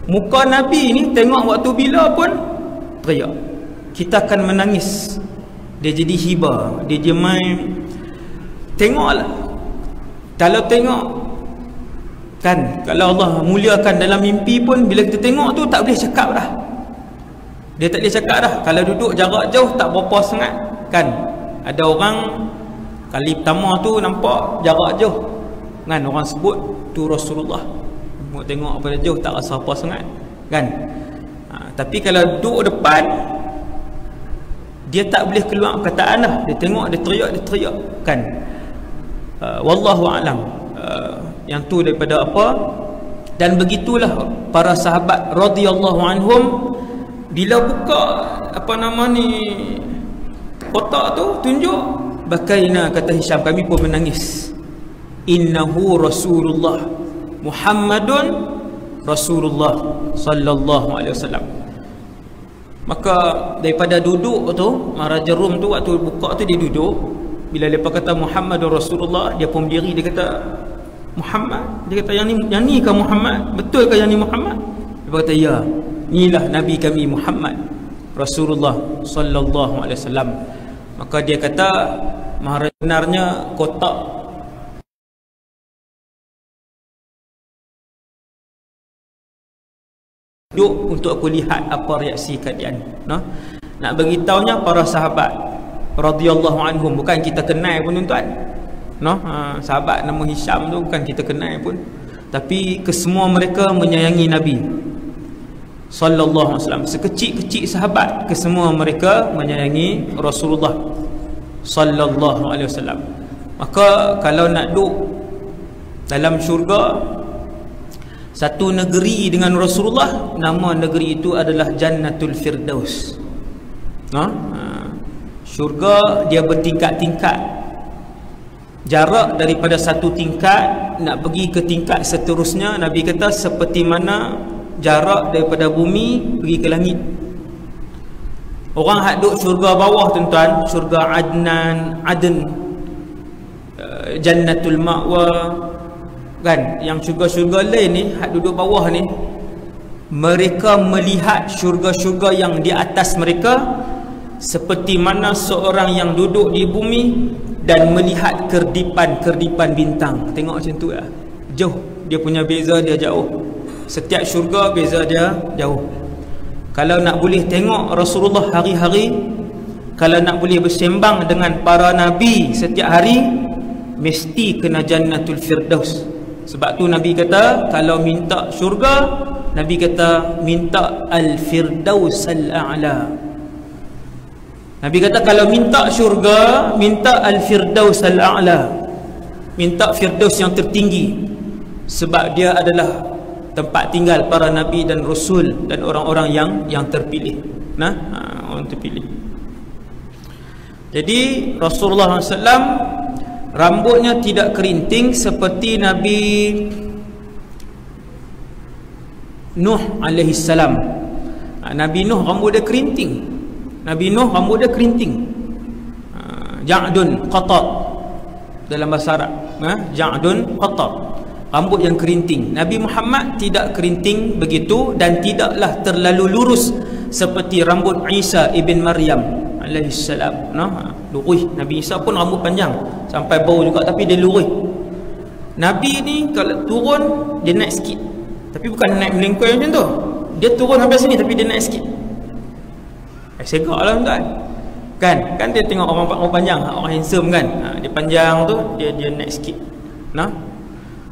Muka Nabi ni tengok waktu bila pun teriak, kita akan menangis. Dia jadi hibah, dia jemai. Tengoklah, kalau tengok kan, kalau Allah muliakan dalam mimpi pun, bila kita tengok tu tak boleh cakap dah. Dia tak boleh cakap dah. Kalau duduk jarak jauh tak berapa sangat kan. Ada orang kali pertama tu nampak jarak jauh kan, orang sebut tu Rasulullah. Mau tengok pada jauh tak rasa apa sangat kan. Tapi kalau duduk depan, dia tak boleh keluar perkataan dah. Dia tengok, dia teriak kan. Wallahu a'lam. Yang tu daripada apa. Dan begitulah para sahabat radhiyallahu anhum, bila buka apa nama ni kotak tu tunjuk, bakaina, kata Hisham, kami pun menangis. Innahu Rasulullah Muhammadun Rasulullah sallallahu alaihi wasallam. Maka daripada duduk tu, Maharaja Rum tu waktu buka tu dia duduk. Bila lepas kata Muhammadur Rasulullah, dia pun berdiri, dia kata Muhammad. Dia kata yang ni ke Muhammad? Betul ke yang ni Muhammad? Dia kata ya, inilah Nabi kami Muhammad Rasulullah sallallahu alaihi wasallam. Maka dia kata Maharaja, benarnya kotak duduk untuk aku lihat apa reaksi kalian. Nak beritahunya para sahabat radhiyallahu anhum, bukan kita kenal pun tuan. Sahabat nama Hisham tu bukan kita kenal pun. tapi kesemua mereka menyayangi Nabi sallallahu alaihi wasallam. Sekecil-kecil sahabat, kesemua mereka menyayangi Rasulullah sallallahu alaihi wasallam. Maka kalau nak duduk dalam syurga satu negeri dengan Rasulullah, nama negeri itu adalah Jannatul Firdaus. Syurga dia bertingkat-tingkat. Jarak daripada satu tingkat nak pergi ke tingkat seterusnya, Nabi kata seperti mana jarak daripada bumi pergi ke langit. Orang hak duduk syurga bawah tuan-tuan, syurga Aden, Jannatul Ma'wa kan, yang syurga-syurga lain ni hak duduk bawah ni, mereka melihat syurga-syurga yang di atas mereka seperti mana seorang yang duduk di bumi dan melihat kerdipan-kerdipan bintang. Tengok macam tu lah. Jauh dia punya beza, dia jauh. Setiap syurga beza dia jauh. Kalau nak boleh tengok Rasulullah hari-hari, kalau nak boleh bersembang dengan para nabi setiap hari, mesti kena Jannatul Firdaus. Sebab tu Nabi kata kalau minta syurga, Nabi kata minta Al-Firdaus Al-A'la. Nabi kata kalau minta syurga, minta Al-Firdaus Al-A'la, minta Firdaus yang tertinggi, sebab dia adalah tempat tinggal para nabi dan rasul dan orang-orang yang terpilih. Orang terpilih. Jadi Rasulullah SAW rambutnya tidak kerinting seperti Nabi Nuh alaihi salam. Nabi Nuh rambut dia kerinting. Nabi Nuh rambut dia kerinting. Ja'dun qatat dalam bahasa Arab. Ja'dun qatat, rambut yang kerinting. Nabi Muhammad tidak kerinting begitu dan tidaklah terlalu lurus seperti rambut Isa ibn Maryam alaihi salam. Lurus. Nabi Isa pun rambut panjang sampai bau juga, tapi dia lurus. Nabi ni kalau turun dia naik sikit, tapi bukan naik melengkoi macam tu. Dia turun sampai sini tapi dia naik sikit. Segak lah tuan. Kan dia tengok orang panjang, orang handsome kan, dia panjang tu, dia naik sikit.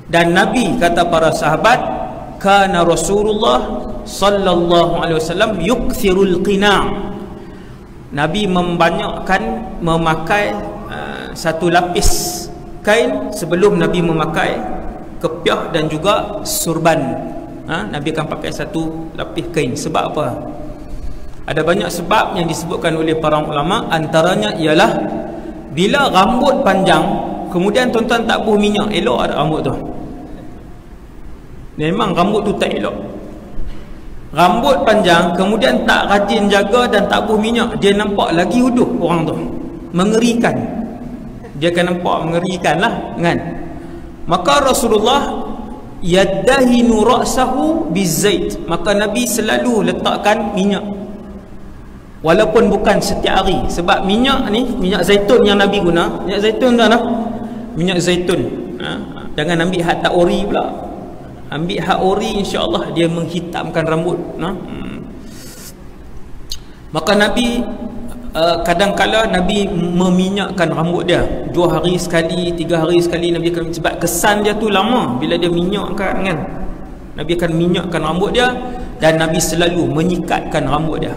Dan Nabi kata para sahabat, kana Rasulullah sallallahu alaihi wasallam yukthirul qina'. Nabi membanyakkan memakai satu lapis kain sebelum Nabi memakai kepiah dan juga surban. Nabi akan pakai satu lapis kain. Sebab apa? Ada banyak sebab yang disebutkan oleh para ulama. Antaranya ialah bila rambut panjang kemudian tuan-tuan tak buh minyak, elok ada rambut tu. Memang rambut tu tak elok. Rambut panjang kemudian tak rajin jaga dan tak buh minyak, dia nampak lagi huduh orang tu. Mengerikan. Dia akan nampak mengerikan lah kan. Maka Rasulullah yaddahinu ra'sahu bizait. Maka Nabi selalu letakkan minyak, walaupun bukan setiap hari. Sebab minyak ni, minyak zaitun yang Nabi guna, minyak zaitun tu lah, minyak zaitun. Jangan ambil hak tak ori pula. Ambil hak ori, insya-Allah dia menghitamkan rambut. Maka Nabi kadang-kala Nabi meminyakkan rambut dia 2 hari sekali, 3 hari sekali Nabi akan, sebab kesan dia tu lama bila dia minyakkan kan. Nabi akan minyakkan rambut dia dan Nabi selalu menyikatkan rambut dia.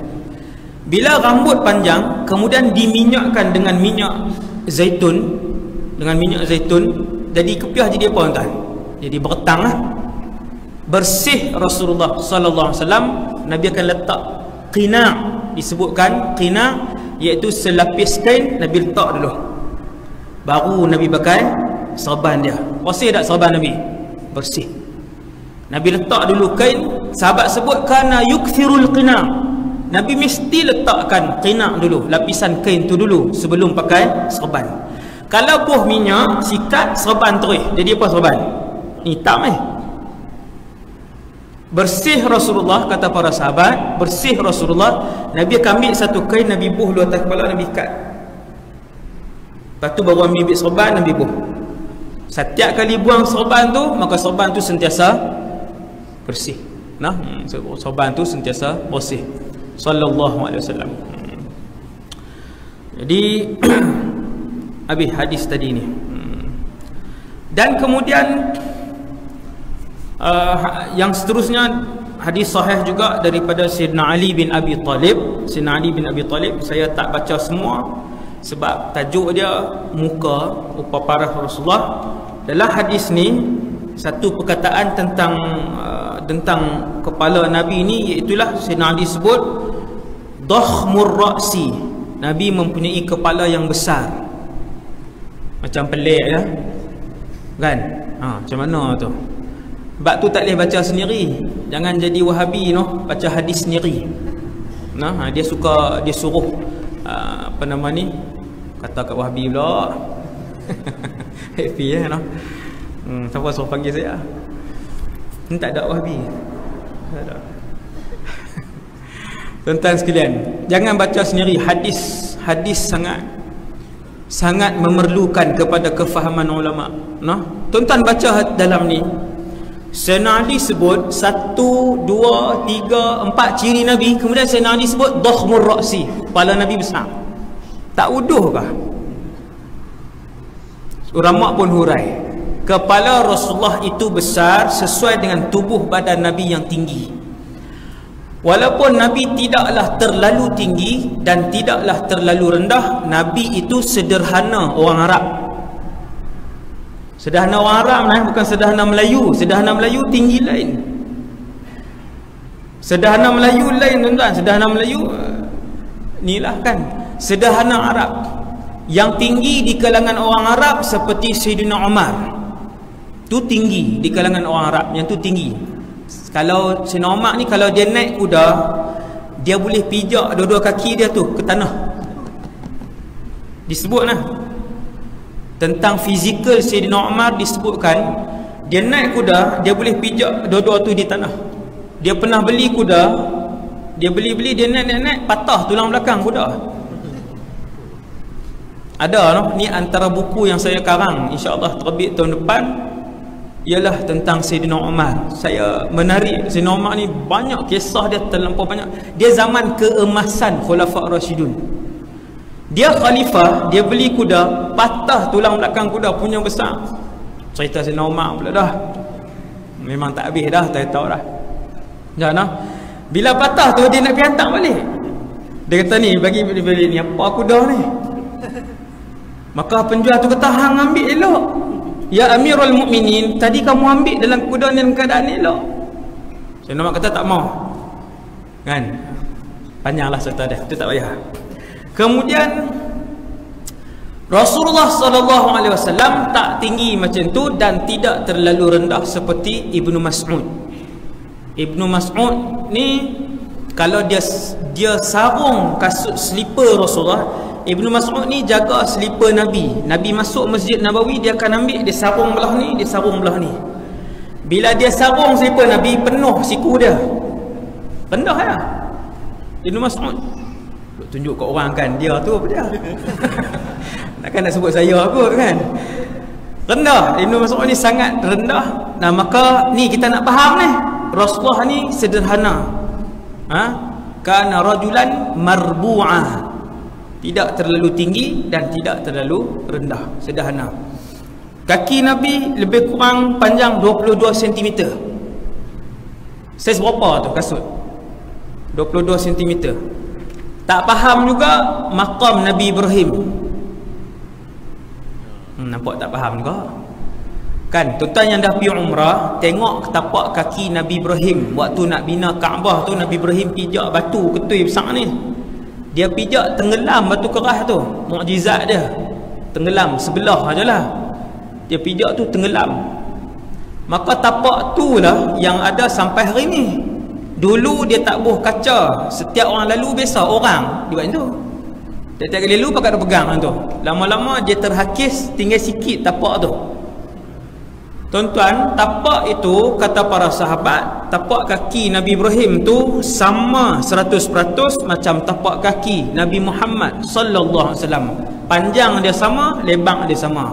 Bila rambut panjang kemudian diminyakkan dengan minyak zaitun, jadi kepiah jadi apa tuan? Jadi bertang lah. Bersih Rasulullah sallallahu alaihi wasallam. Nabi akan letak qina', disebutkan qina' iaitu selapis kain Nabi letak dulu, baru Nabi pakai serban dia. Bersih tak serban Nabi? Bersih. Nabi letak dulu kain. Sahabat sebut kana yukthirul qina'. Nabi mesti letakkan qina' dulu, lapisan kain tu dulu sebelum pakai serban. Kalau buh minyak, sikat serban terus, jadi apa serban? Hitam Bersih Rasulullah, kata para sahabat, bersih Rasulullah. Nabi akan ambil satu kain, Nabi buh di atas kepala, Nabi ikat. Lepas tu baru ambil serban, Nabi buh. Setiap kali buang serban tu, maka serban tu sentiasa bersih. Serban tu sentiasa bersih. Sallallahu alaihi wasallam. Jadi habis hadis tadi ni. Dan kemudian Yang seterusnya hadis sahih juga daripada Sayyidina Ali bin Abi Talib. Sayyidina Ali bin Abi Talib, saya tak baca semua sebab tajuk dia muka upaparas Rasulullah. Dalam hadis ni satu perkataan tentang kepala Nabi ni, iaitulah Sayyidina Ali sebut dakhmur ra'si, Nabi mempunyai kepala yang besar. Macam pelik ya kan? Macam mana tu? Sebab tu tak boleh baca sendiri. Jangan jadi Wahabi baca hadis sendiri. Dia suruh apa nama ni, kata kat Wahabi pula. Happy siapa suruh panggil saya? Ni tak ada Wahabi. Tak ada. Tuan-tuan sekalian, jangan baca sendiri. Hadis sangat memerlukan kepada kefahaman ulama. Tuan-tuan baca dalam ni, Sayyidina Ali sebut 1, 2, 3, 4 ciri Nabi. Kemudian Sayyidina Ali sebut dakhmur ra'si, kepala Nabi besar. Tak uduh kah? Ulama pun hurai, kepala Rasulullah itu besar sesuai dengan tubuh badan Nabi yang tinggi. Walaupun Nabi tidaklah terlalu tinggi dan tidaklah terlalu rendah, Nabi itu sederhana orang Arab. Sederhana orang Arab bukan sederhana Melayu. Sederhana Melayu tinggi lain. Sederhana Melayu lain tuan-tuan. Sederhana Melayu inilah kan sederhana Arab. Yang tinggi di kalangan orang Arab seperti Sayyidina Umar. Tu tinggi di kalangan orang Arab, yang tu tinggi. Kalau Sayyidina Umar ni, kalau dia naik kuda, dia boleh pijak dua-dua kaki dia tu ke tanah. Disebutlah tentang fizikal Sayyidina Umar, disebutkan dia naik kuda, dia boleh pijak dua-dua tu di tanah. Dia pernah beli kuda, dia beli dia naik patah tulang belakang kuda. Ada ni antara buku yang saya karang, insya-Allah terbit tahun depan, ialah tentang Sayyidina Umar. Saya menarik Sayyidina Umar ni, banyak kisah dia, terlampau banyak. Dia zaman keemasan Khulafa' Rashidun. Dia khalifah, dia beli kuda, patah tulang belakang kuda punya besar. Cerita Sayyidina Umar pula dah. Memang tak habis dah, tak tahu dah. Jangan bila patah tu, dia nak pergi hantar balik. Dia kata ni, bagi ni apa kuda ni? Maka penjual tu kata, hang ambil elok. Ya Amirul Mukminin, tadi kamu ambil dalam kuda ni dalam keadaan elok. Sayyidina Umar kata tak mau. Kan? Panjanglah cerita dia, tu tak payah. Kemudian Rasulullah SAW tak tinggi macam tu dan tidak terlalu rendah seperti Ibnu Mas'ud. Ibnu Mas'ud ni, kalau dia sarung kasut slipper Rasulullah, Ibnu Mas'ud ni jaga slipper Nabi. Nabi masuk Masjid Nabawi, dia akan ambil, dia sarung belah ni, dia sarung belah ni. Bila dia sarung slipper Nabi, penuh siku dia. Rendah ya Ibnu Mas'ud. Tunjuk kat orang kan, dia tu apa dia? Takkan nak sebut saya kot kan? Rendah. Ibnu Mas'ud ni sangat rendah. Nah, maka ni kita nak faham ni, Rasulullah ni sederhana. Kana rajulan marbu'ah. Tidak terlalu tinggi dan tidak terlalu rendah, sederhana. Kaki Nabi lebih kurang panjang 22 cm. Saiz berapa tu kasut? 22 cm. Tak faham juga maqam Nabi Ibrahim. Nampak tak faham juga kan? Tuan-tuan yang dah pergi umrah, tengok tapak kaki Nabi Ibrahim waktu nak bina Kaabah tu. Nabi Ibrahim pijak batu ketui besar ni, dia pijak tenggelam batu keras tu. Mukjizat dia, tenggelam sebelah aja lah. Dia pijak tu tenggelam. Maka tapak tu lah yang ada sampai hari ni. Dulu dia tak buh kaca, setiap orang lalu biasa orang dia buat tu. Setiap kali lalu pakai dia pegang tu. Lama-lama dia terhakis, tinggal sikit tapak tu. Tuan-tuan, tapak itu kata para sahabat, tapak kaki Nabi Ibrahim tu sama 100% macam tapak kaki Nabi Muhammad sallallahu alaihi wasallam. Panjang dia sama, lebar dia sama.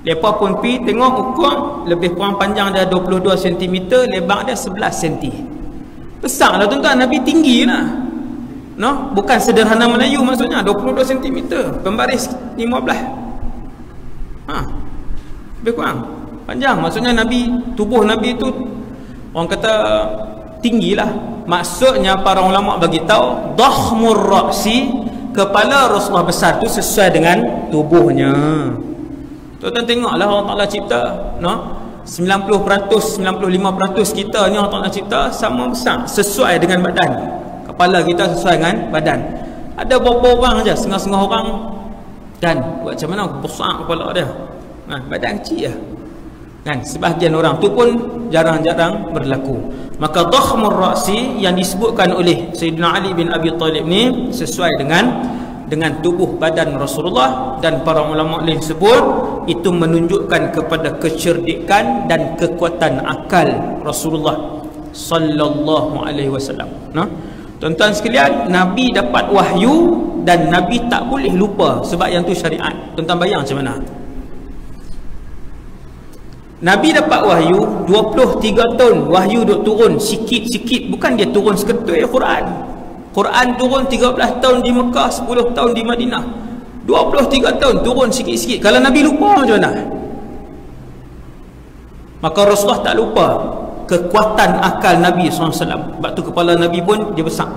Lepas pun pi tengok ukur, lebih kurang panjang dia 22 cm, lebar dia 11 cm. Besar lah tuan-tuan, Nabi tinggi lah. No? Bukan sederhana Melayu maksudnya, 22 cm, pembaris 15. Lebih kurang panjang. Maksudnya Nabi, tubuh Nabi tu Orang kata tinggilah. Maksudnya para ulama bagi tahu dakhmur ra'si, kepala Rasulullah besar tu sesuai dengan tubuhnya. Tuan-tuan tengoklah Allah Taala cipta, no? 90%, 95% kita ni Allah Taala cipta sama besar, sesuai dengan badan. Kepala kita sesuai dengan badan. Ada beberapa orang aja, setengah-setengah orang kan buat macam mana besar kepala dia. Badan kecil lah. Kan sebahagian orang tu pun jarang-jarang berlaku. Maka dakhmur ra'si yang disebutkan oleh Sayyidina Ali bin Abi Talib ni sesuai dengan tubuh badan Rasulullah, dan para ulama lain sebut itu menunjukkan kepada kecerdikan dan kekuatan akal Rasulullah sallallahu alaihi wasallam. Tuan-tuan sekalian, Nabi dapat wahyu dan Nabi tak boleh lupa, sebab yang tu syariat. Tuan-tuan bayang macam mana? Nabi dapat wahyu 23 tahun, wahyu duk turun sikit-sikit, bukan dia turun seketui Quran turun 13 tahun di Mekah, 10 tahun di Madinah. 23 tahun turun sikit-sikit. Kalau Nabi lupa macam mana? Maka Rasulullah tak lupa kekuatan akal Nabi SAW. Sebab tu kepala Nabi pun dia besar,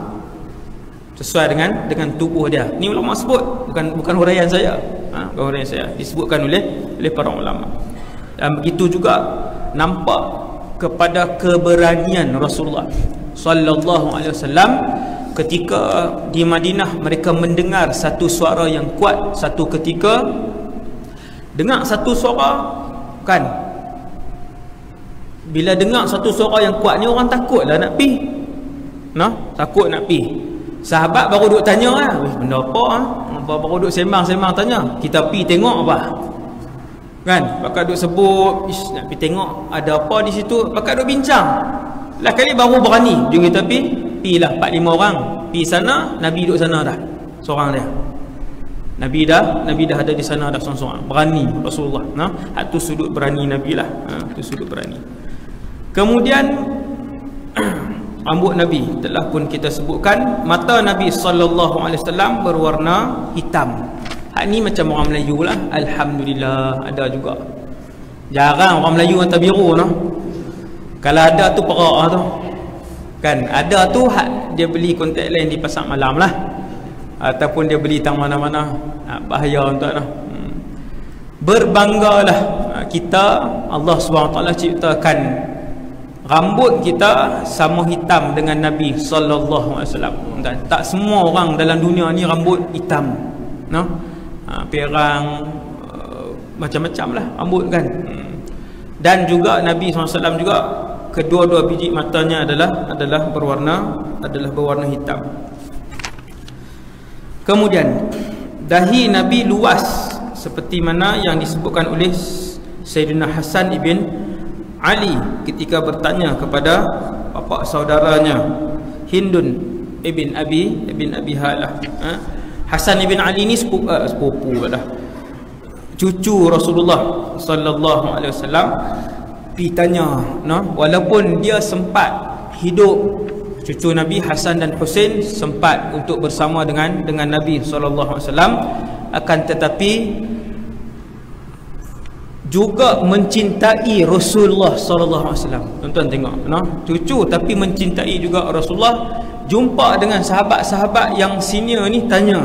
sesuai dengan tubuh dia. Ni ulama sebut, bukan huraian saya. Bukan huraian saya, disebutkan oleh para ulama. Dan begitu juga nampak kepada keberanian Rasulullah sallallahu alaihi wasallam ketika di Madinah. Mereka mendengar satu suara yang kuat. Satu ketika dengar satu suara, kan, bila dengar satu suara yang kuat ni orang takutlah nak pi. Takut nak pi. Sahabat baru duk tanya lah, benda apa baru duk sembang-sembang tanya. Kita pi tengok apa? Kan, pakai duk sebut, nak pi tengok ada apa di situ, pakai duk bincang. Lah kali baru berani, jom kita pi lah 4-5 orang. Pi sana, Nabi duduk sana dah, seorang dia. Nabi dah ada di sana dah seorang-seorang. Berani Rasulullah. Hak tu sudut berani Nabi lah. Tu sudut berani. Kemudian rambut Nabi telah pun kita sebutkan. Mata Nabi sallallahu alaihi wasallam berwarna hitam. Hak ni macam orang Melayu lah. Alhamdulillah, ada juga. Jarang orang Melayu mata biru no. Kalau ada tu perak tu. Kan, ada tu hak dia beli kontak lain di pasar malam lah. Ataupun dia beli tang mana-mana. Bahaya untuk no. Berbanggalah kita, Allah SWT ciptakan rambut kita sama hitam dengan Nabi sallallahu alaihi wasallam. Dan tak semua orang dalam dunia ni rambut hitam. Perang macam-macam lah rambut kan. Dan juga Nabi SAW juga kedua-dua biji matanya adalah berwarna hitam. Kemudian dahi Nabi luas seperti mana yang disebutkan oleh Sayyidina Hasan ibn Ali ketika bertanya kepada bapa saudaranya Hindun ibn Abi Halah. Hasan ibn Ali ni sepupu dah, cucu Rasulullah sallallahu alaihi wasallam. Ditanya, walaupun dia sempat hidup, cucu Nabi Hasan dan Husain sempat untuk bersama dengan Nabi sallallahu alaihi wasallam, akan tetapi juga mencintai Rasulullah sallallahu alaihi wasallam. Tuan-tuan tengok, cucu tapi mencintai juga Rasulullah. Jumpa dengan sahabat-sahabat yang senior ni, tanya,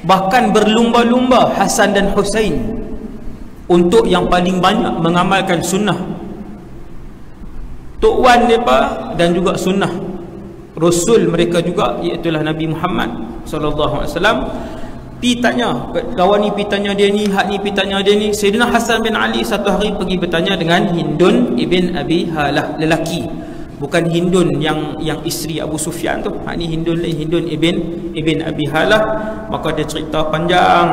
bahkan berlumba-lumba Hasan dan Husain untuk yang paling banyak mengamalkan sunnah Tok Wan mereka dan juga sunnah Rasul mereka juga, iaitulah Nabi Muhammad sallallahu alaihi wasallam. Pi tanya, kawan ni pi tanya dia ni, hak ni pi tanya dia ni. Sayyidina Hasan bin Ali satu hari pergi bertanya dengan Hindun ibn Abi Halah, lelaki, bukan Hindun yang isteri Abu Sufyan tu. Hak ni Hindun lain, Hindun ibn Abi Halah. Maka dia cerita panjang.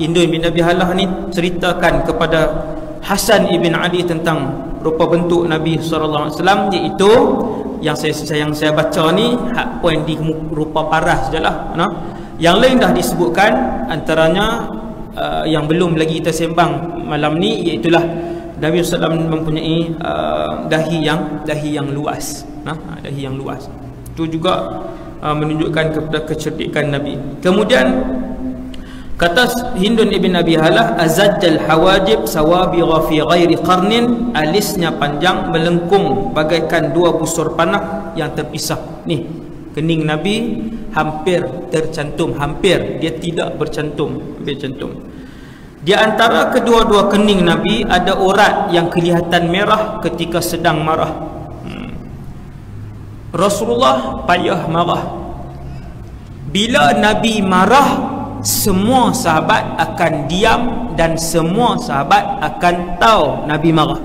Hindun ibn Abi Halah ni ceritakan kepada Hasan ibn Ali tentang rupa bentuk Nabi sallallahu alaihi wasallam, iaitu yang saya baca ni hak poin di rupa paras sajalah. Yang lain dah disebutkan, antaranya yang belum lagi kita sembang malam ni, iaitulah Nabi SAW mempunyai dahi yang luas. Dahi yang luas. Itu juga menunjukkan kepada kecerdikan Nabi. Kemudian Kata Hindun ibn Abi Halah, azajjal hawajib sawabigha fi ghairi qarnin, alisnya panjang melengkung bagaikan dua busur panah yang terpisah. Ni kening Nabi hampir tercantum, hampir, dia tidak bercantum, bercantum. Di antara kedua-dua kening Nabi ada urat yang kelihatan merah ketika sedang marah. Rasulullah payah marah. Bila Nabi marah, semua sahabat akan diam dan semua sahabat akan tahu Nabi marah.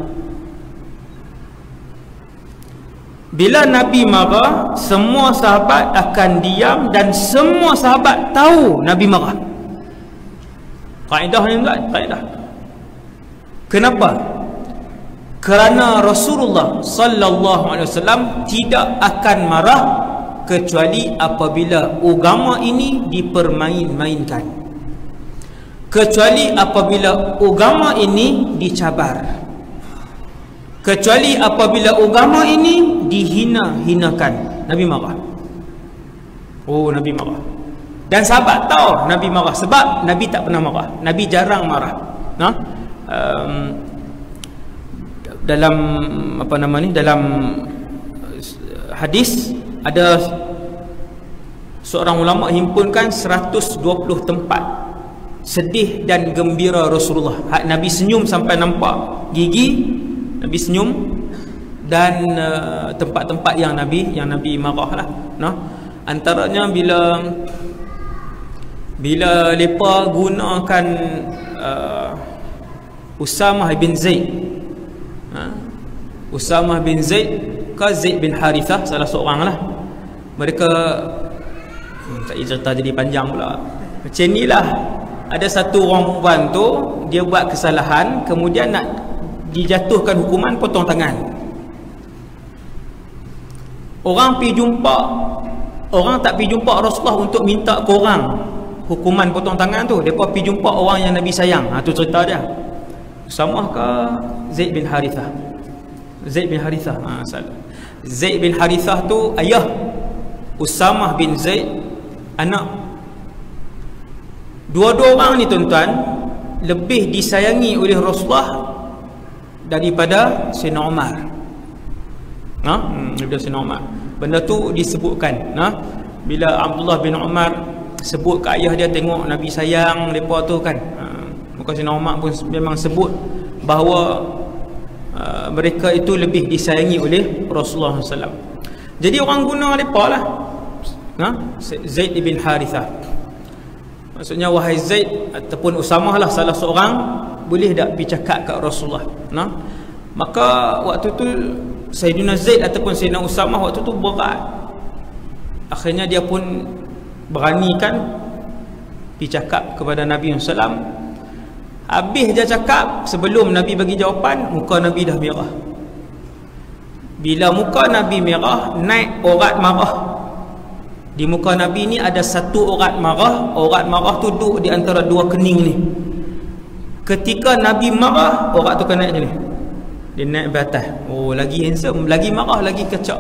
Bila Nabi marah, semua sahabat akan diam dan semua sahabat tahu Nabi marah. Kaedah ni enggak? Kaedah. Kenapa? Kerana Rasulullah sallallahu alaihi wasallam tidak akan marah kecuali apabila agama ini dipermain-mainkan, kecuali apabila agama ini dicabar, kecuali apabila agama ini dihina-hinakan. Nabi marah. Oh, Nabi marah. Dan sahabat tahu Nabi marah sebab Nabi tak pernah marah. Nabi jarang marah. Dalam apa nama ni, dalam hadis ada seorang ulama himpunkan 120 tempat sedih dan gembira Rasulullah. Nabi senyum sampai nampak gigi Nabi senyum, dan tempat-tempat yang Nabi marah lah. Antaranya bila mereka gunakan Usamah bin Zaid, Usamah bin Zaid ke Zaid bin Harithah, salah seorang lah. Mereka tak cerita jadi panjang pula. Macam ni lah, ada satu orang perempuan tu, dia buat kesalahan, kemudian nak dijatuhkan hukuman potong tangan. Orang tak pergi jumpa Rasulullah untuk minta korang hukuman potong tangan tu. Mereka pergi jumpa orang yang Nabi sayang. Tu cerita dia. Sama ke Zaid bin Harithah? Zaid bin Harithah. Zaid bin Harithah tu ayah Usamah bin Zaid, anak. Dua-dua orang ni tuan-tuan lebih disayangi oleh Rasulullah daripada Sayyidina Umar. Daripada Sayyidina Umar. Benda tu disebutkan. Bila Abdullah bin Umar sebut ke ayah dia, tengok Nabi sayang mereka tu kan. Maka Sayyidina Umar pun memang sebut bahawa mereka itu lebih disayangi oleh Rasulullah SAW. Jadi orang guna mereka lah, Zaid bin Harithah. Maksudnya, wahai Zaid ataupun Usamah lah, salah seorang, boleh tak pergi cakap kat Rasulullah. Maka waktu tu Sayyidina Zaid ataupun Sayyidina Usamah waktu tu berat. Akhirnya dia pun beranikan pergi cakap kepada Nabi SAW. Habis dia cakap, sebelum Nabi bagi jawapan, muka Nabi dah merah. Bila muka Nabi merah, naik urat marah. Di muka Nabi ni ada satu urat marah. Urat marah tu duduk di antara dua kening ni. Ketika Nabi marah, urat tu kan naik macam ni, dia naik ke atas. Oh, lagi handsome, lagi marah, lagi kacak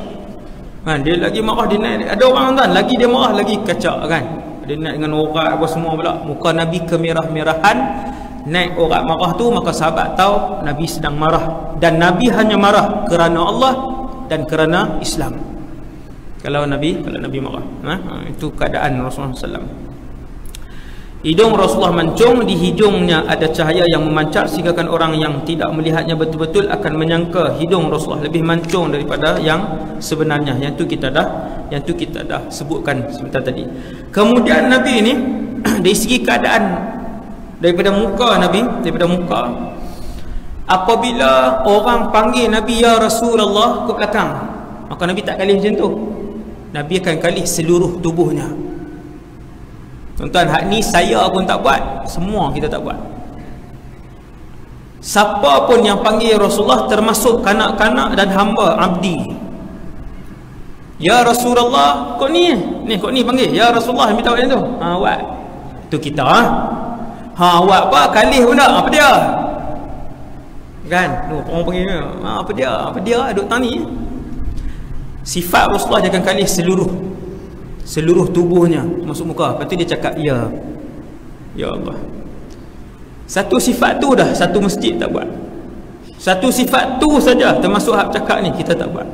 kan. Dia lagi marah, dia naik. Ada orang kan, lagi dia marah, lagi kacak kan. Dia naik dengan urat apa semua pula. Muka Nabi kemerah-merahan, naik urat marah tu. Maka sahabat tahu Nabi sedang marah. Dan Nabi hanya marah kerana Allah dan kerana Islam. Kalau Nabi marah, itu keadaan Rasulullah SAW. Hidung Rasulullah mancung, di hidungnya ada cahaya yang memancar sehingga orang yang tidak melihatnya betul-betul akan menyangka hidung Rasulullah lebih mancung daripada yang sebenarnya. Yang tu kita dah sebutkan sebentar tadi. Kemudian Nabi ini dari segi keadaan, daripada muka Nabi, apabila orang panggil Nabi ya Rasulullah ke belakang, maka Nabi tak kalih macam tu. Nabi akan kalih seluruh tubuhnya. Tuan-tuan, hak ni saya pun tak buat, semua kita tak buat. Siapa pun yang panggil Rasulullah, termasuk kanak-kanak dan hamba abdi, ya Rasulullah, kau ni panggil ya Rasulullah, minta buat tu. Buat tu kita buat apa, kalih pula, apa dia kan. Orang panggil apa dia duk tani. Sifat Rasulullah dia akan kalih seluruh tubuhnya masuk muka. Lepas tu dia cakap ya. Ya Allah. Satu sifat tu dah satu masjid tak buat. Satu sifat tu saja termasuk hak cakap ni kita tak buat.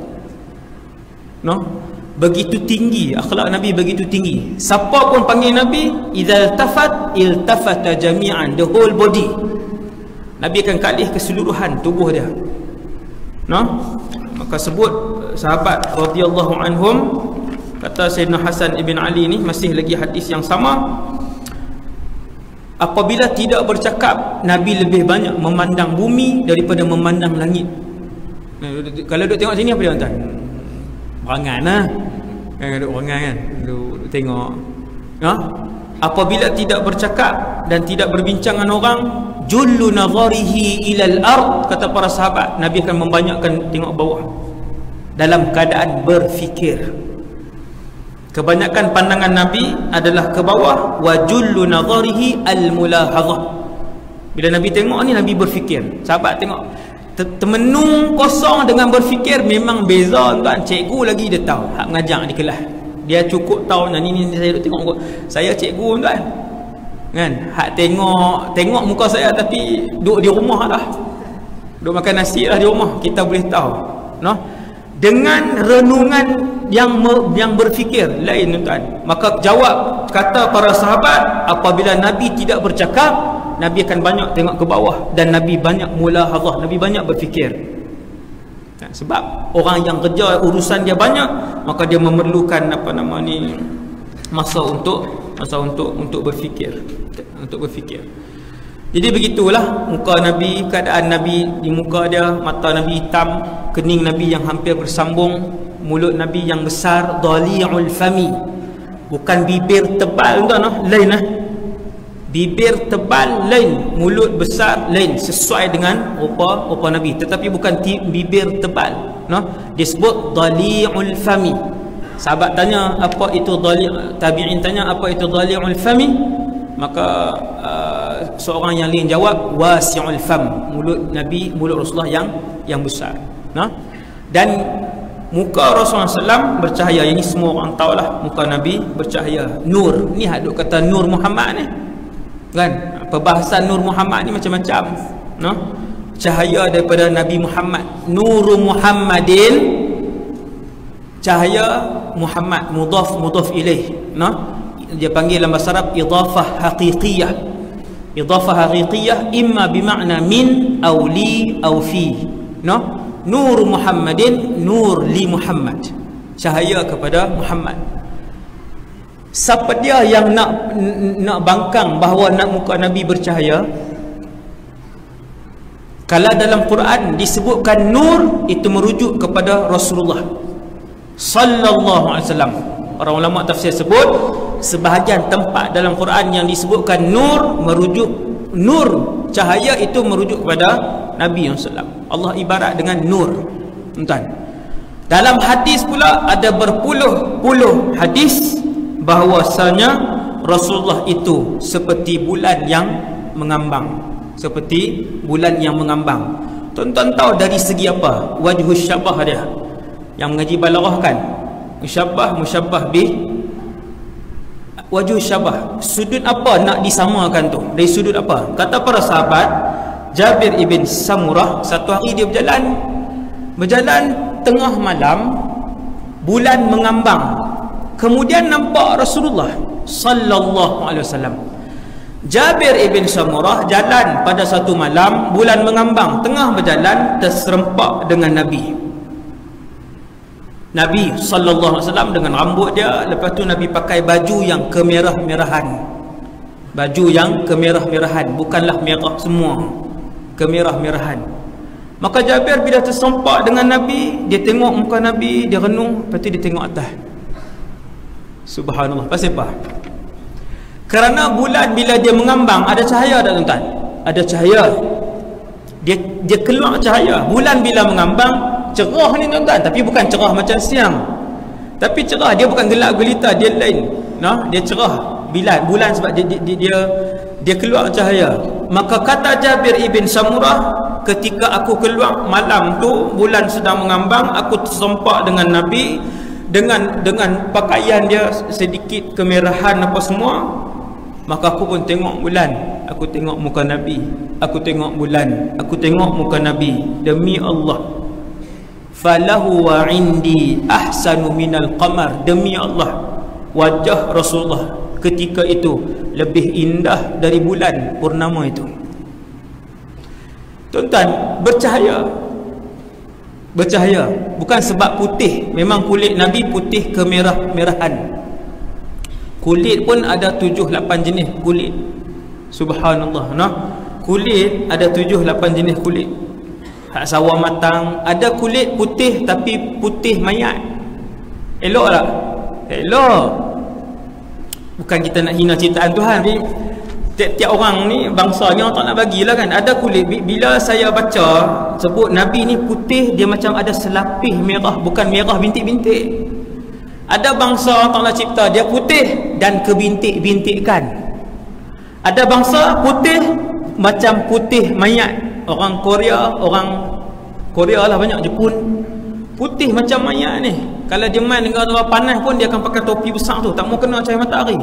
No? Begitu tinggi akhlak Nabi, begitu tinggi. Siapa pun panggil Nabi, idza iltafata jami'an, the whole body. Nabi akan kalih keseluruhan tubuh dia. No? Maka sebut sahabat radhiyallahu anhum, kata Sayyidina Hasan ibn Ali ni, masih lagi hadis yang sama, apabila tidak bercakap, Nabi lebih banyak memandang bumi daripada memandang langit. Kalau duduk tengok sini apa dia tuan? Berangan lah kan, duduk berangan kan, duduk tengok. Apabila tidak bercakap dan tidak berbincang dengan orang, jullu nazarihi ilal ard, kata para sahabat, Nabi akan membanyakkan tengok bawah dalam keadaan berfikir. Kebanyakan pandangan Nabi adalah ke bawah. Wa jullu nazarihi al-mulahadhah. Bila Nabi tengok ni, Nabi berfikir. Sahabat tengok termenung kosong dengan berfikir, memang beza tuan. Cikgu lagi dia tahu hak mengajar di kelas. Dia cukup tahu ni saya duk tengok saya cikgu tuan. Kan? Hak tengok muka saya tapi duduk di rumah dah. Duduk makan nasi lah di rumah, kita boleh tahu. No? Dengan renungan yang berfikir lain tuan. Maka jawab kata para sahabat, apabila Nabi tidak bercakap, Nabi akan banyak tengok ke bawah dan Nabi banyak mulahadhah, Nabi banyak berfikir. Sebab orang yang kerja urusan dia banyak, maka dia memerlukan masa untuk berfikir, Jadi begitulah muka Nabi, keadaan Nabi di muka dia, mata Nabi hitam, kening Nabi yang hampir bersambung, mulut Nabi yang besar, dhali'ul fami, bukan bibir tebal tuan, lain lah. Bibir tebal lain, mulut besar lain, sesuai dengan rupa Nabi, tetapi bukan bibir tebal. Disebut dhali'ul fami. Sahabat tanya apa itu tabi'in tanya apa itu dhali'ul fami, maka seorang yang lain jawab wasi'ul fam, mulut Nabi, mulut Rasulullah yang besar. Dan muka Rasulullah SAW bercahaya. Ini semua orang tahulah, muka Nabi bercahaya, nur. Ni hadut kata nur Muhammad ni kan, perbahasan nur Muhammad ni macam-macam. Cahaya daripada Nabi Muhammad, nuru Muhammadin, cahaya Muhammad, mudhaf ilaih. Dia panggil dalam bahasa Arab idhafah haqiqiyah. Idhafah haqiqiyah imma bimakna min aw li aw fi. Nur Muhammadin, nur li Muhammad, cahaya kepada Muhammad. Siapa dia yang nak bangkang bahawa muka Nabi bercahaya? Kalau dalam Quran disebutkan nur, itu merujuk kepada Rasulullah sallallahu alaihi wasallam. Orang ulama tafsir sebut sebahagian tempat dalam Quran yang disebutkan nur, merujuk nur, cahaya itu merujuk kepada Nabi SAW. Allah ibarat dengan nur. Dalam hadis pula ada berpuluh-puluh hadis bahawasanya Rasulullah itu seperti bulan yang mengambang. Seperti bulan yang mengambang. Tuan-tuan tahu dari segi apa wajhus syabah dia? Yang mengaji balaghah kan, musyabbah bih, wajhus syabah, sudut apa nak disamakan tu? Dari sudut apa? Kata para sahabat, Jabir ibn Samurah, satu hari dia berjalan tengah malam, bulan mengambang, kemudian nampak Rasulullah sallallahu alaihi wasallam. Jabir ibn Samurah jalan pada satu malam, bulan mengambang, tengah berjalan terserempak dengan Nabi sallallahu alaihi wasallam dengan rambut dia. Lepas tu Nabi pakai baju yang kemerah-merahan. Baju yang kemerah-merahan, bukanlah merah semua, kemerah-merahan. Maka Jabir bila tersempak dengan Nabi, dia tengok muka Nabi, dia renung, lepas tu dia tengok atas. Subhanallah. Pasal apa? Kerana bulan bila dia mengambang ada cahaya tak tuan-tuan? Ada cahaya. Dia keluar cahaya. Bulan bila mengambang cerah ni tuan-tuan, tapi bukan cerah macam siang. Tapi cerah, dia bukan gelap gelita, dia lain. Dia cerah bulan sebab dia keluar cahaya. Maka kata Jabir ibn Samurah, ketika aku keluar malam tu, bulan sedang mengambang, aku tersempak dengan Nabi, dengan pakaian dia sedikit kemerahan apa semua. maka aku pun tengok bulan, aku tengok muka Nabi, aku tengok bulan, aku tengok muka Nabi. Demi Allah, falahu wa indi ahsanu minal qamar. Demi Allah, wajah Rasulullah ketika itu lebih indah dari bulan purnama itu. Tuan-tuan, bercahaya. Bercahaya bukan sebab putih. Memang kulit Nabi putih kemerah-merahan. Kulit pun ada 7-8 jenis kulit. Subhanallah, nah. Kulit ada 7-8 jenis kulit. Hak sawah matang, ada kulit putih tapi putih mayat. Elok tak? Elok. Bukan kita nak hina ciptaan Tuhan, tapi tiap-tiap orang ni bangsanya tak nak bagilah kan. Ada kulit, bila saya baca sebut Nabi ni putih, dia macam ada selapis merah, bukan merah bintik-bintik. Ada bangsa Allah cipta dia putih dan kebintik-bintikkan. Ada bangsa putih macam putih mayat. Orang Korea lah banyak, Jepun putih macam mayat ni. Kalau dia main dengan tempat panas pun dia akan pakai topi besar tu, tak mau kena cahaya matahari.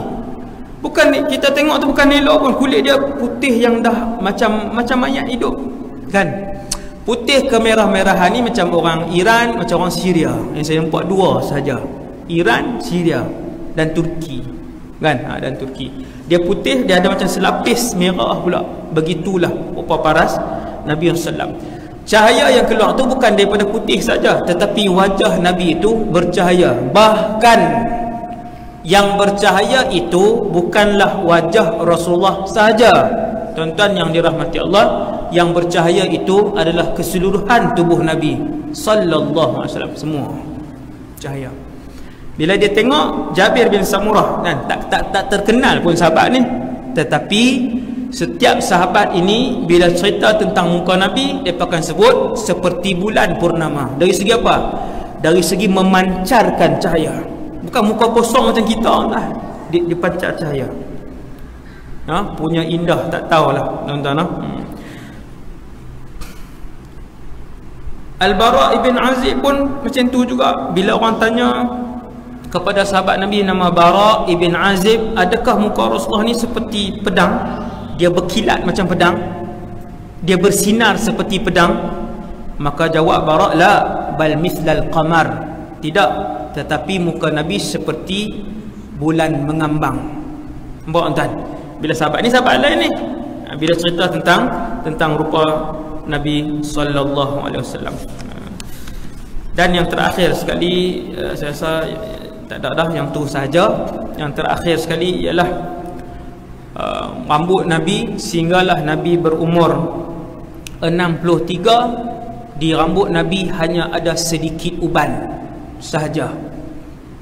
Bukan, kita tengok tu bukan elok pun, kulit dia putih yang dah macam mayat hidup kan. Putih kemerah-merahan ni macam orang Iran, macam orang Syria. Yang saya nampak dua saja, Iran, Syria dan Turki kan. Dan Turki dia putih, dia ada macam selapis merah pula. Begitulah rupa paras Nabi SAW. Cahaya yang keluar tu bukan daripada putih saja, tetapi wajah Nabi itu bercahaya. Bahkan yang bercahaya itu bukanlah wajah Rasulullah sahaja. Tuan-tuan yang dirahmati Allah, yang bercahaya itu adalah keseluruhan tubuh Nabi sallallahu alaihi wasallam, semua cahaya. Bila dia tengok Jabir bin Samurah kan, tak terkenal pun sahabat ni, tetapi setiap sahabat ini bila cerita tentang muka Nabi, dia akan sebut seperti bulan purnama. Dari segi apa? Dari segi memancarkan cahaya. Bukan muka kosong macam kita lah, dia pancar cahaya. Punya indah tak tahulah tuan-tuan. Al-Bara ibn Azib pun macam tu juga. Bila orang tanya kepada sahabat Nabi nama Bara ibn Azib, adakah muka Rasulullah ni seperti pedang? Dia berkilat macam pedang, dia bersinar seperti pedang. Maka jawab Bara, la bal mithlal qamar. Tidak, tetapi muka Nabi seperti bulan mengambang. Nampak tuan? Bila sahabat ni sahabat lain ni, bila cerita tentang rupa Nabi sallallahu alaihi wasallam. Dan yang terakhir sekali, saya rasa tak ada dah, yang tu sahaja. Yang terakhir sekali ialah rambut Nabi. Sehinggalah Nabi berumur 63, di rambut Nabi hanya ada sedikit uban sahaja.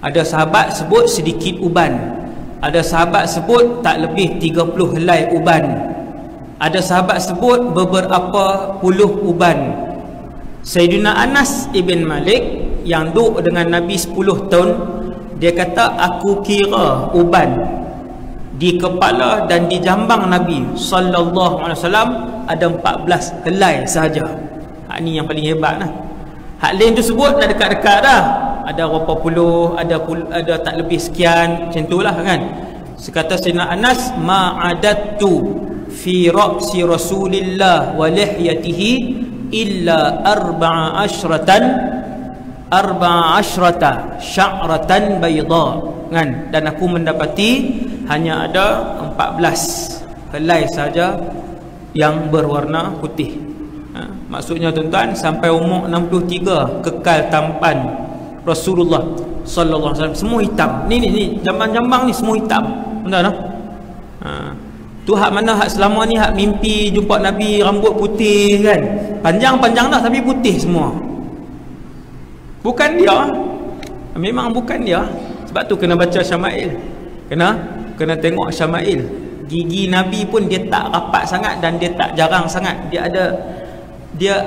Ada sahabat sebut sedikit uban, ada sahabat sebut tak lebih 30 helai uban, ada sahabat sebut beberapa puluh uban. Sayyidina Anas ibn Malik yang duduk dengan Nabi 10 tahun, dia kata aku kira uban di kepala dan di jambang Nabi sallallahu alaihi wasallam ada 14 helai sahaja. Hak ni yang paling hebat lah. Hak lain tu sebut dah dekat-dekat dah, ada berapa puluh, ada tak lebih sekian, macam itulah kan. Sekata Sayyidina Anas, ma'adattu fi ra'si Rasulillah wa lihyatihi illa 14 sya'ratan bayda kan. Dan aku mendapati hanya ada 14 helai saja yang berwarna putih. Maksudnya tuan-tuan, sampai umur 63 kekal tampan Rasulullah sallallahu alaihi wasallam semua hitam. Ni jambang-jambang ni semua hitam. Tuan-tuan. Tu hak mana hak selama ni hak mimpi jumpa Nabi rambut putih kan. Panjang-panjang dah tapi putih semua. Bukan dia. Memang bukan dia. Sebab tu kena baca Syama'il. Kena tengok Syama'il. Gigi Nabi pun dia tak rapat sangat dan dia tak jarang sangat. Dia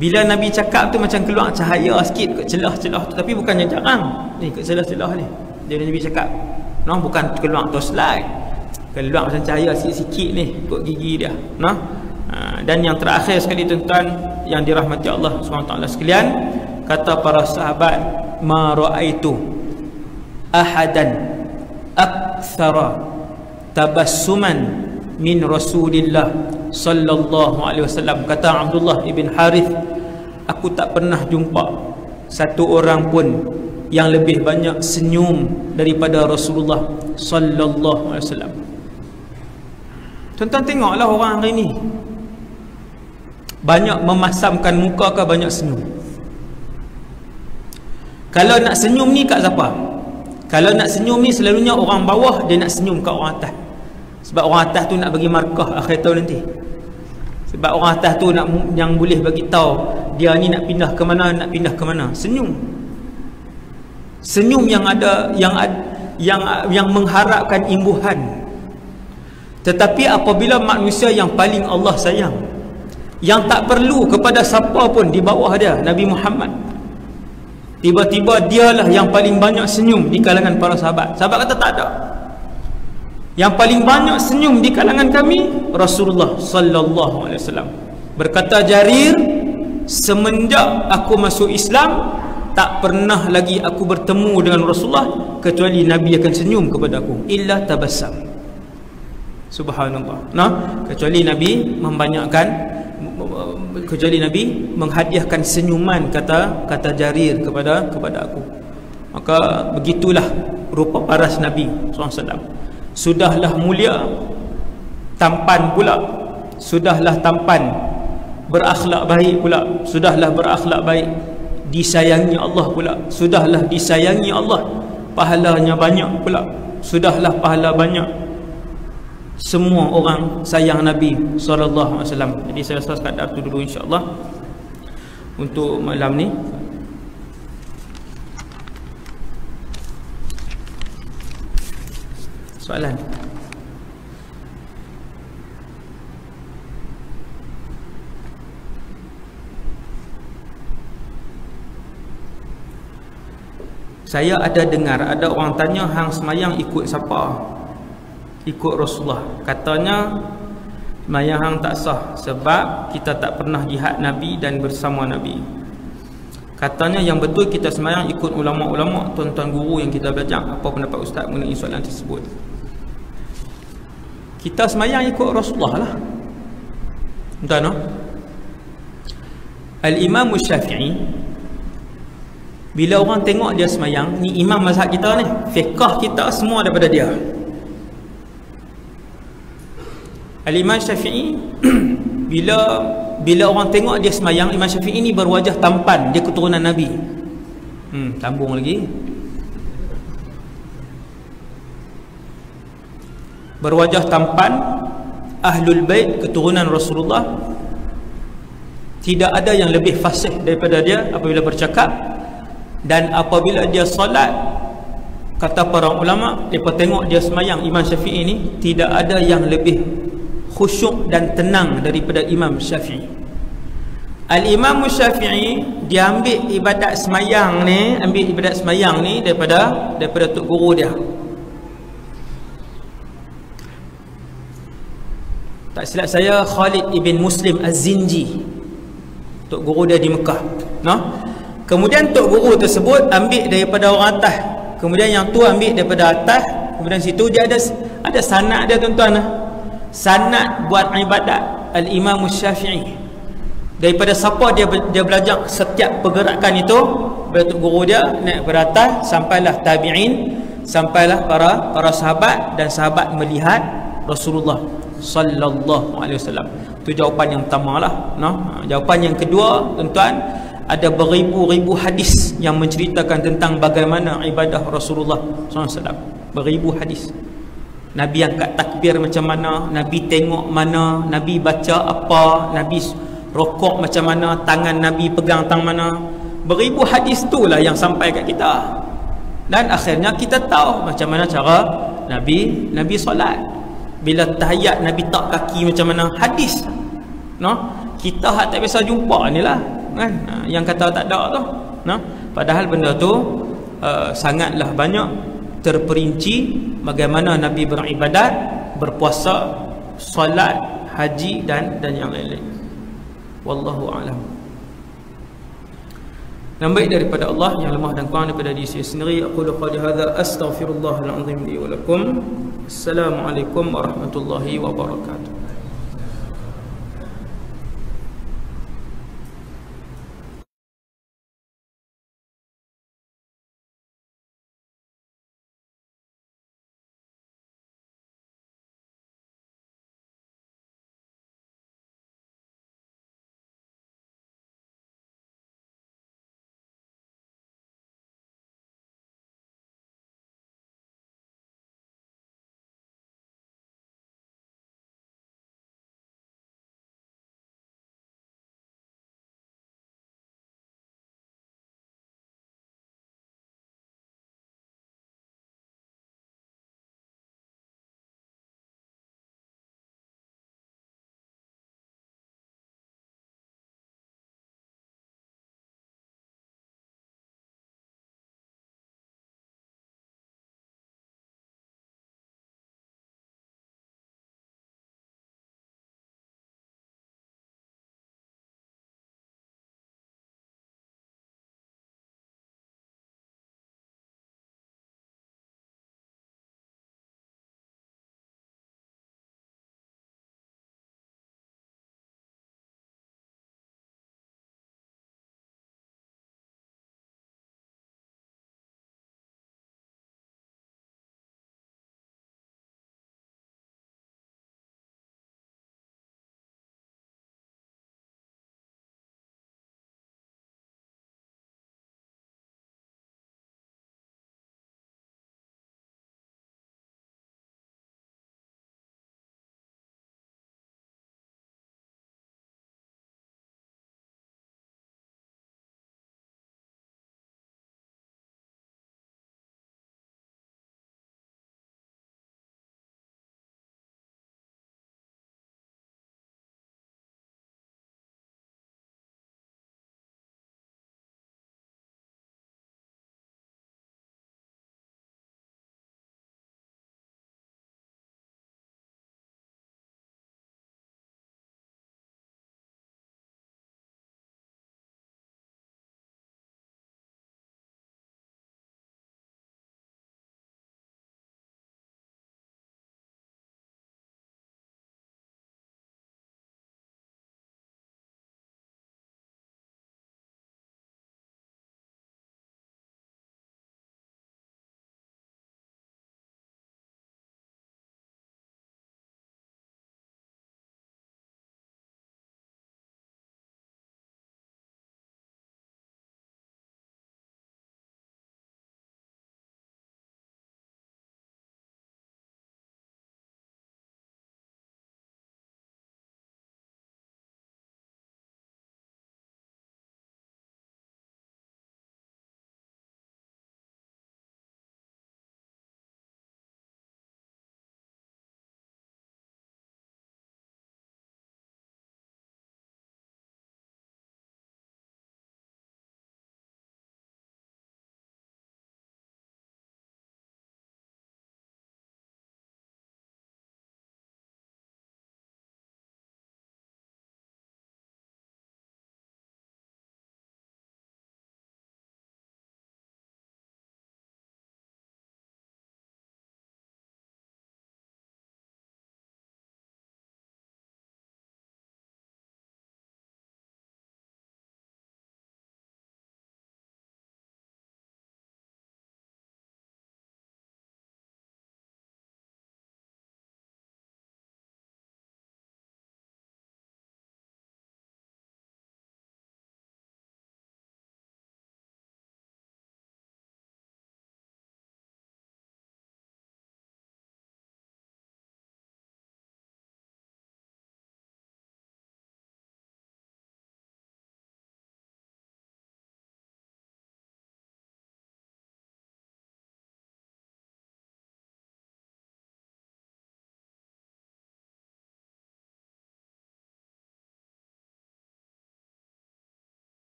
bila Nabi cakap tu macam keluar cahaya sikit kat celah-celah tu, tapi bukannya jarang. Ni kat celah-celah ni dia Nabi cakap. Bukan keluar torchlight. Keluar macam cahaya sikit-sikit ni kat gigi dia. Dan yang terakhir sekali tuan-tuan yang dirahmati Allah SWT sekalian, kata para sahabat, ma ra'aitu ahadan aktsara tabassuman min Rasulillah sallallahu alaihi wasallam. Kata Abdullah ibn Harith, aku tak pernah jumpa satu orang pun yang lebih banyak senyum daripada Rasulullah sallallahu alaihi wasallam. Tuan-tuan tengoklah orang hari ni, banyak memasamkan muka ke banyak senyum? Kalau nak senyum ni kat siapa? Kalau nak senyum ni selalunya orang bawah dia nak senyum kat orang atas. Sebab orang atas tu nak bagi markah akhir tahun nanti. Sebab orang atas tu nak yang boleh bagi tahu dia ni nak pindah ke mana, nak pindah ke mana. Senyum. Senyum yang ada yang mengharapkan imbuhan. Tetapi apabila manusia yang paling Allah sayang, yang tak perlu kepada siapa pun di bawah dia, Nabi Muhammad, tiba-tiba dialah yang paling banyak senyum di kalangan para sahabat. Sahabat kata tak ada. Yang paling banyak senyum di kalangan kami Rasulullah sallallahu alaihi wasallam. Berkata Jarir, semenjak aku masuk Islam tak pernah lagi aku bertemu dengan Rasulullah kecuali Nabi akan senyum kepada aku, illa tabassam. Subhanallah. Nah, kecuali Nabi membanyakkan, kecuali Nabi menghadiahkan senyuman, kata Jarir kepada aku. Maka begitulah rupa paras Nabi SAW. Sudahlah mulia, tampan pula. Sudahlah tampan, berakhlak baik pula. Sudahlah berakhlak baik, disayangi Allah pula. Sudahlah disayangi Allah, pahalanya banyak pula. Sudahlah pahala banyak. Semua orang sayang Nabi SAW. Jadi saya rasa sekadar tu dulu insya-Allah untuk malam ni. Soalan? Saya ada dengar ada orang tanya, hang semayang ikut siapa? Ikut Rasulullah. Katanya semayang hang tak sah sebab kita tak pernah jihad Nabi dan bersama Nabi. Katanya yang betul kita semayang ikut ulama-ulama, tuan-tuan guru yang kita belajar. Apa pendapat Ustaz mengenai soalan tersebut? Kita semayang ikut Rasulullah lah. Entah no? Al-Imam Syafi'i, bila orang tengok dia semayang, ni imam mazhab kita ni, fiqh kita semua daripada dia. Al-Imam Syafi'i bila orang tengok dia semayang, Imam Syafi'i ni berwajah tampan, dia keturunan Nabi. Sambung lagi. Berwajah tampan, Ahlul Bait, keturunan Rasulullah. Tidak ada yang lebih fasih daripada dia apabila bercakap. Dan apabila dia solat, kata para ulama, mereka tengok dia semayang, Imam Syafi'i ni tidak ada yang lebih khusyuk dan tenang daripada Imam Syafi'i. Al-Imam Syafi'i dia ambil ibadat semayang ni daripada tok guru dia. Tak silap saya Khalid ibn Muslim Az-Zinji, tok guru dia di Mekah. Kemudian tok guru tersebut ambil daripada orang atas, kemudian yang tu ambil daripada atas, kemudian situ dia ada sanad dia tuan-tuan. Sanad buat ibadat Al-Imam Syafi'i. Daripada siapa dia belajar setiap pergerakan itu, daripada tok guru dia naik ke atas, sampailah tabi'in, sampailah para sahabat, dan sahabat melihat Rasulullah sallallahu alaihi wasallam. Itu jawapan yang pertama lah. Jawapan yang kedua, tuan-tuan, ada beribu-ribu hadis yang menceritakan tentang bagaimana ibadah Rasulullah SAW. Beribu hadis. Nabi angkat takbir macam mana, Nabi tengok mana, Nabi baca apa, Nabi rokok macam mana, tangan Nabi pegang tangan mana. Beribu hadis itulah yang sampai kat kita. Dan akhirnya kita tahu macam mana cara Nabi solat. Bila tahiyat Nabi tak kaki macam mana, hadis. Kita tak biasa jumpa ni lah kan, yang kata tak ada tu. Padahal benda tu sangatlah banyak terperinci bagaimana Nabi beribadat, berpuasa, solat, haji dan yang lain-lain. Wallahu a'lam. Yang baik daripada Allah, yang lemah dan kurang daripada diri sendiri. Aku qala hadza astaghfirullahal azim li wa lakum. Assalamualaikum warahmatullahi wabarakatuh.